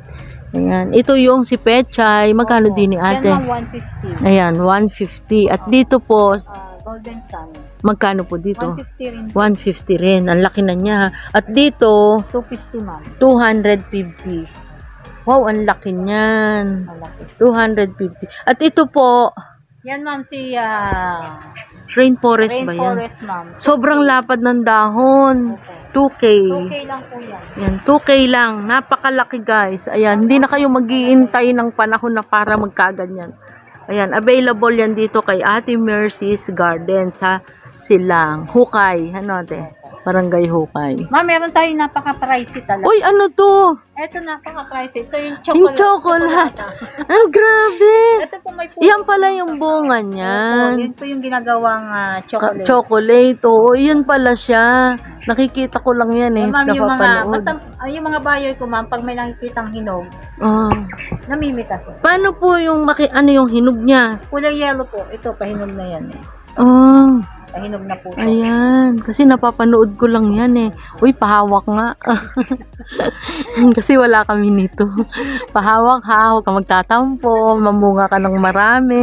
Ayan, ito yung si Pechay. Magkano Opo. din ni ate? Yan, ma'am, 150. Ayan, 150. At dito po, Golden Sun. magkano po dito? 150 rin. 150 rin. Ang laki na niya. At dito, 250, ma'am. 250. Wow, ang laki niyan. Malaki. 250. At ito po, Yan, ma'am, si rainforest ba yan? Rainforest, ma'am. Sobrang lapad ng dahon. Opo. 2K. 2K lang po yan. Yan, 2K lang. Napakalaki guys. Ayan, hindi na kayo mag-iintay ng panahon na para magkaganyan. Ayan, available yan dito kay Ate Mercy's Garden sa Silang. Hukay. Ano ate? Barangay Hukay. Ma'am, meron tayong napaka-pricey talaga. Uy, ano to? Ito napaka-pricey. Ito yung Yung chocolate. chocolate. Ang grabe. Ito po may puso. Yan pala yung bunga Opo, niyan. yun po yung ginagawang chocolate. Chocolate. Oo, yun pala siya. Nakikita ko lang yan eh. Ma'am, yung mga, Napapanood. basta, yung mga buyer ko, ma'am, pag may nakikitang hinog, Ah. namimitas. Paano po yung ano yung hinog niya? Kulay yellow po. Ito, pahinog na yan. Ah. Pahinog na po. ito. Ayan, kasi napapanood ko lang yan eh. Uy, pahawak nga. Kasi wala kami nito. Pahawak ha, huwag ka magtatampo, mamunga ka ng marami.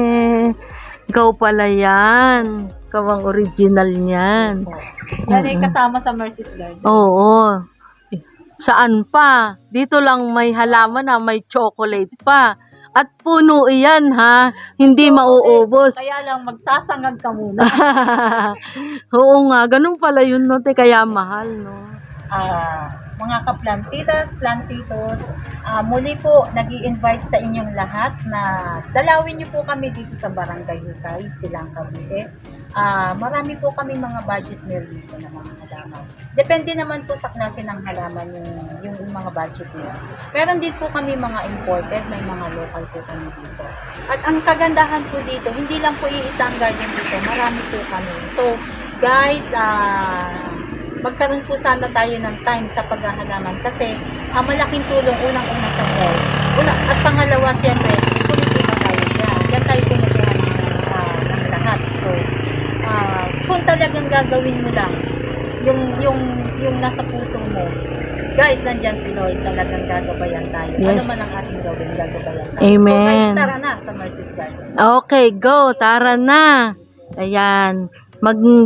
Ikaw pala yan. Ikaw ang original niyan. Yan ay kasama sa Mercy's Garden. Oo. Saan pa? Dito lang may halaman na may chocolate pa. At puno iyan ha. Hindi mauubos. Kaya lang magsasangag ka muna. Oo nga. Ganun pala yun, no? Te, kaya mahal, no? Mga kaplantitas, plantitos, muli po nag-i-invite sa inyong lahat na dalawin niyo po kami dito sa Barangay Hukay, Silang Cavite. Marami po kami mga budget meal dito na mga halaman. Depende naman po sa klase ng halaman yung mga budget meal. Meron din po kami mga imported, may mga local po kami dito. At ang kagandahan po dito, hindi lang po iisa ang garden dito, marami po kami. So, guys, magkaroon po sana tayo ng time sa paghahalaman kasi malaking tulong unang-una sa health. At pangalawa, siyempre, kumikita tayo dyan. Diyan tayo kumukuha ng lahat. So, kung talagang gagawin mo lang yung nasa puso mo, guys, nandyan si Lord, talagang gagabayan tayo. Yes. Ano man ang ating gawin, gagabayan tayo. Amen. So, guys, tara na sa Mercy's Garden. Okay, go. Tara na. Ayan.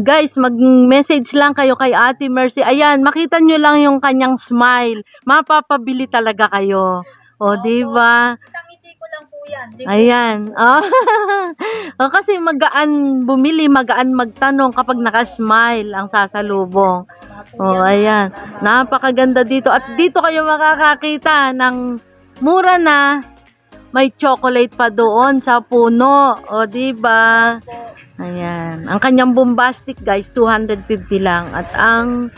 Guys, mag-message lang kayo kay Ate Mercy. Ayan, makita nyo lang yung kanyang smile. Mapapabili talaga kayo. O, di ba? Tangiti ko lang po yan. Di ba? Ayan. Oh. Kasi magaan bumili, magaan magtanong kapag naka-smile ang sasalubong. Oh, ayan. Napakaganda dito. At dito kayo makakakita ng mura na may chocolate pa doon sa puno. O, di ba? Ayan. Ang kanyang bombastic, guys, 250 lang. At ang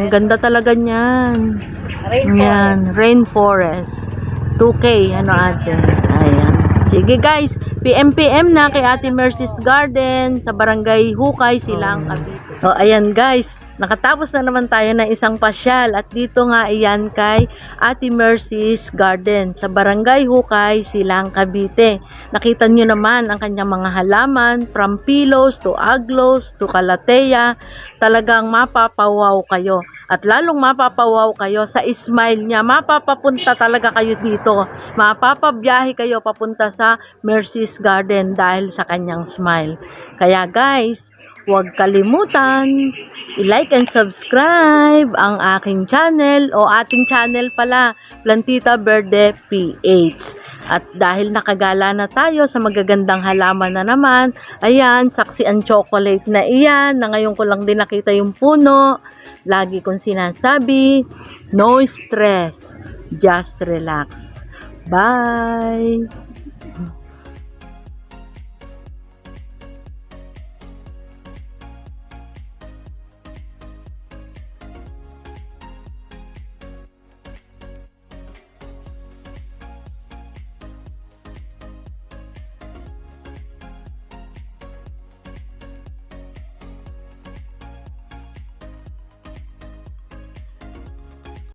ganda talaga niyan. Ayan, Rainforest. 2K, ano ate. Ayan. Sige guys, PM na kay Ate Mercy's Garden sa Barangay Hukay, Silang Cavite. O, ayan guys, nakatapos na naman tayo ng isang pasyal at dito nga iyan kay Ate Mercy's Garden sa Barangay Hukay, Silang Cavite. Nakita nyo naman ang kanyang mga halaman from pillows to aglos to calathea. Talagang mapapawaw kayo. At lalong mapapawaw kayo sa smile niya. Mapapapunta talaga kayo dito. Mapapabiyahe kayo papunta sa Mercy's Garden dahil sa kanyang smile. Kaya guys, huwag kalimutan i-like and subscribe ang aking channel o ating channel pala, Plantita Verde PH. At dahil nakagala na tayo sa magagandang halaman na naman, ayan, saksi ang chocolate na iyan, na ngayon ko lang din nakita yung puno. Lagi kong sinasabi, no stress, just relax. Bye!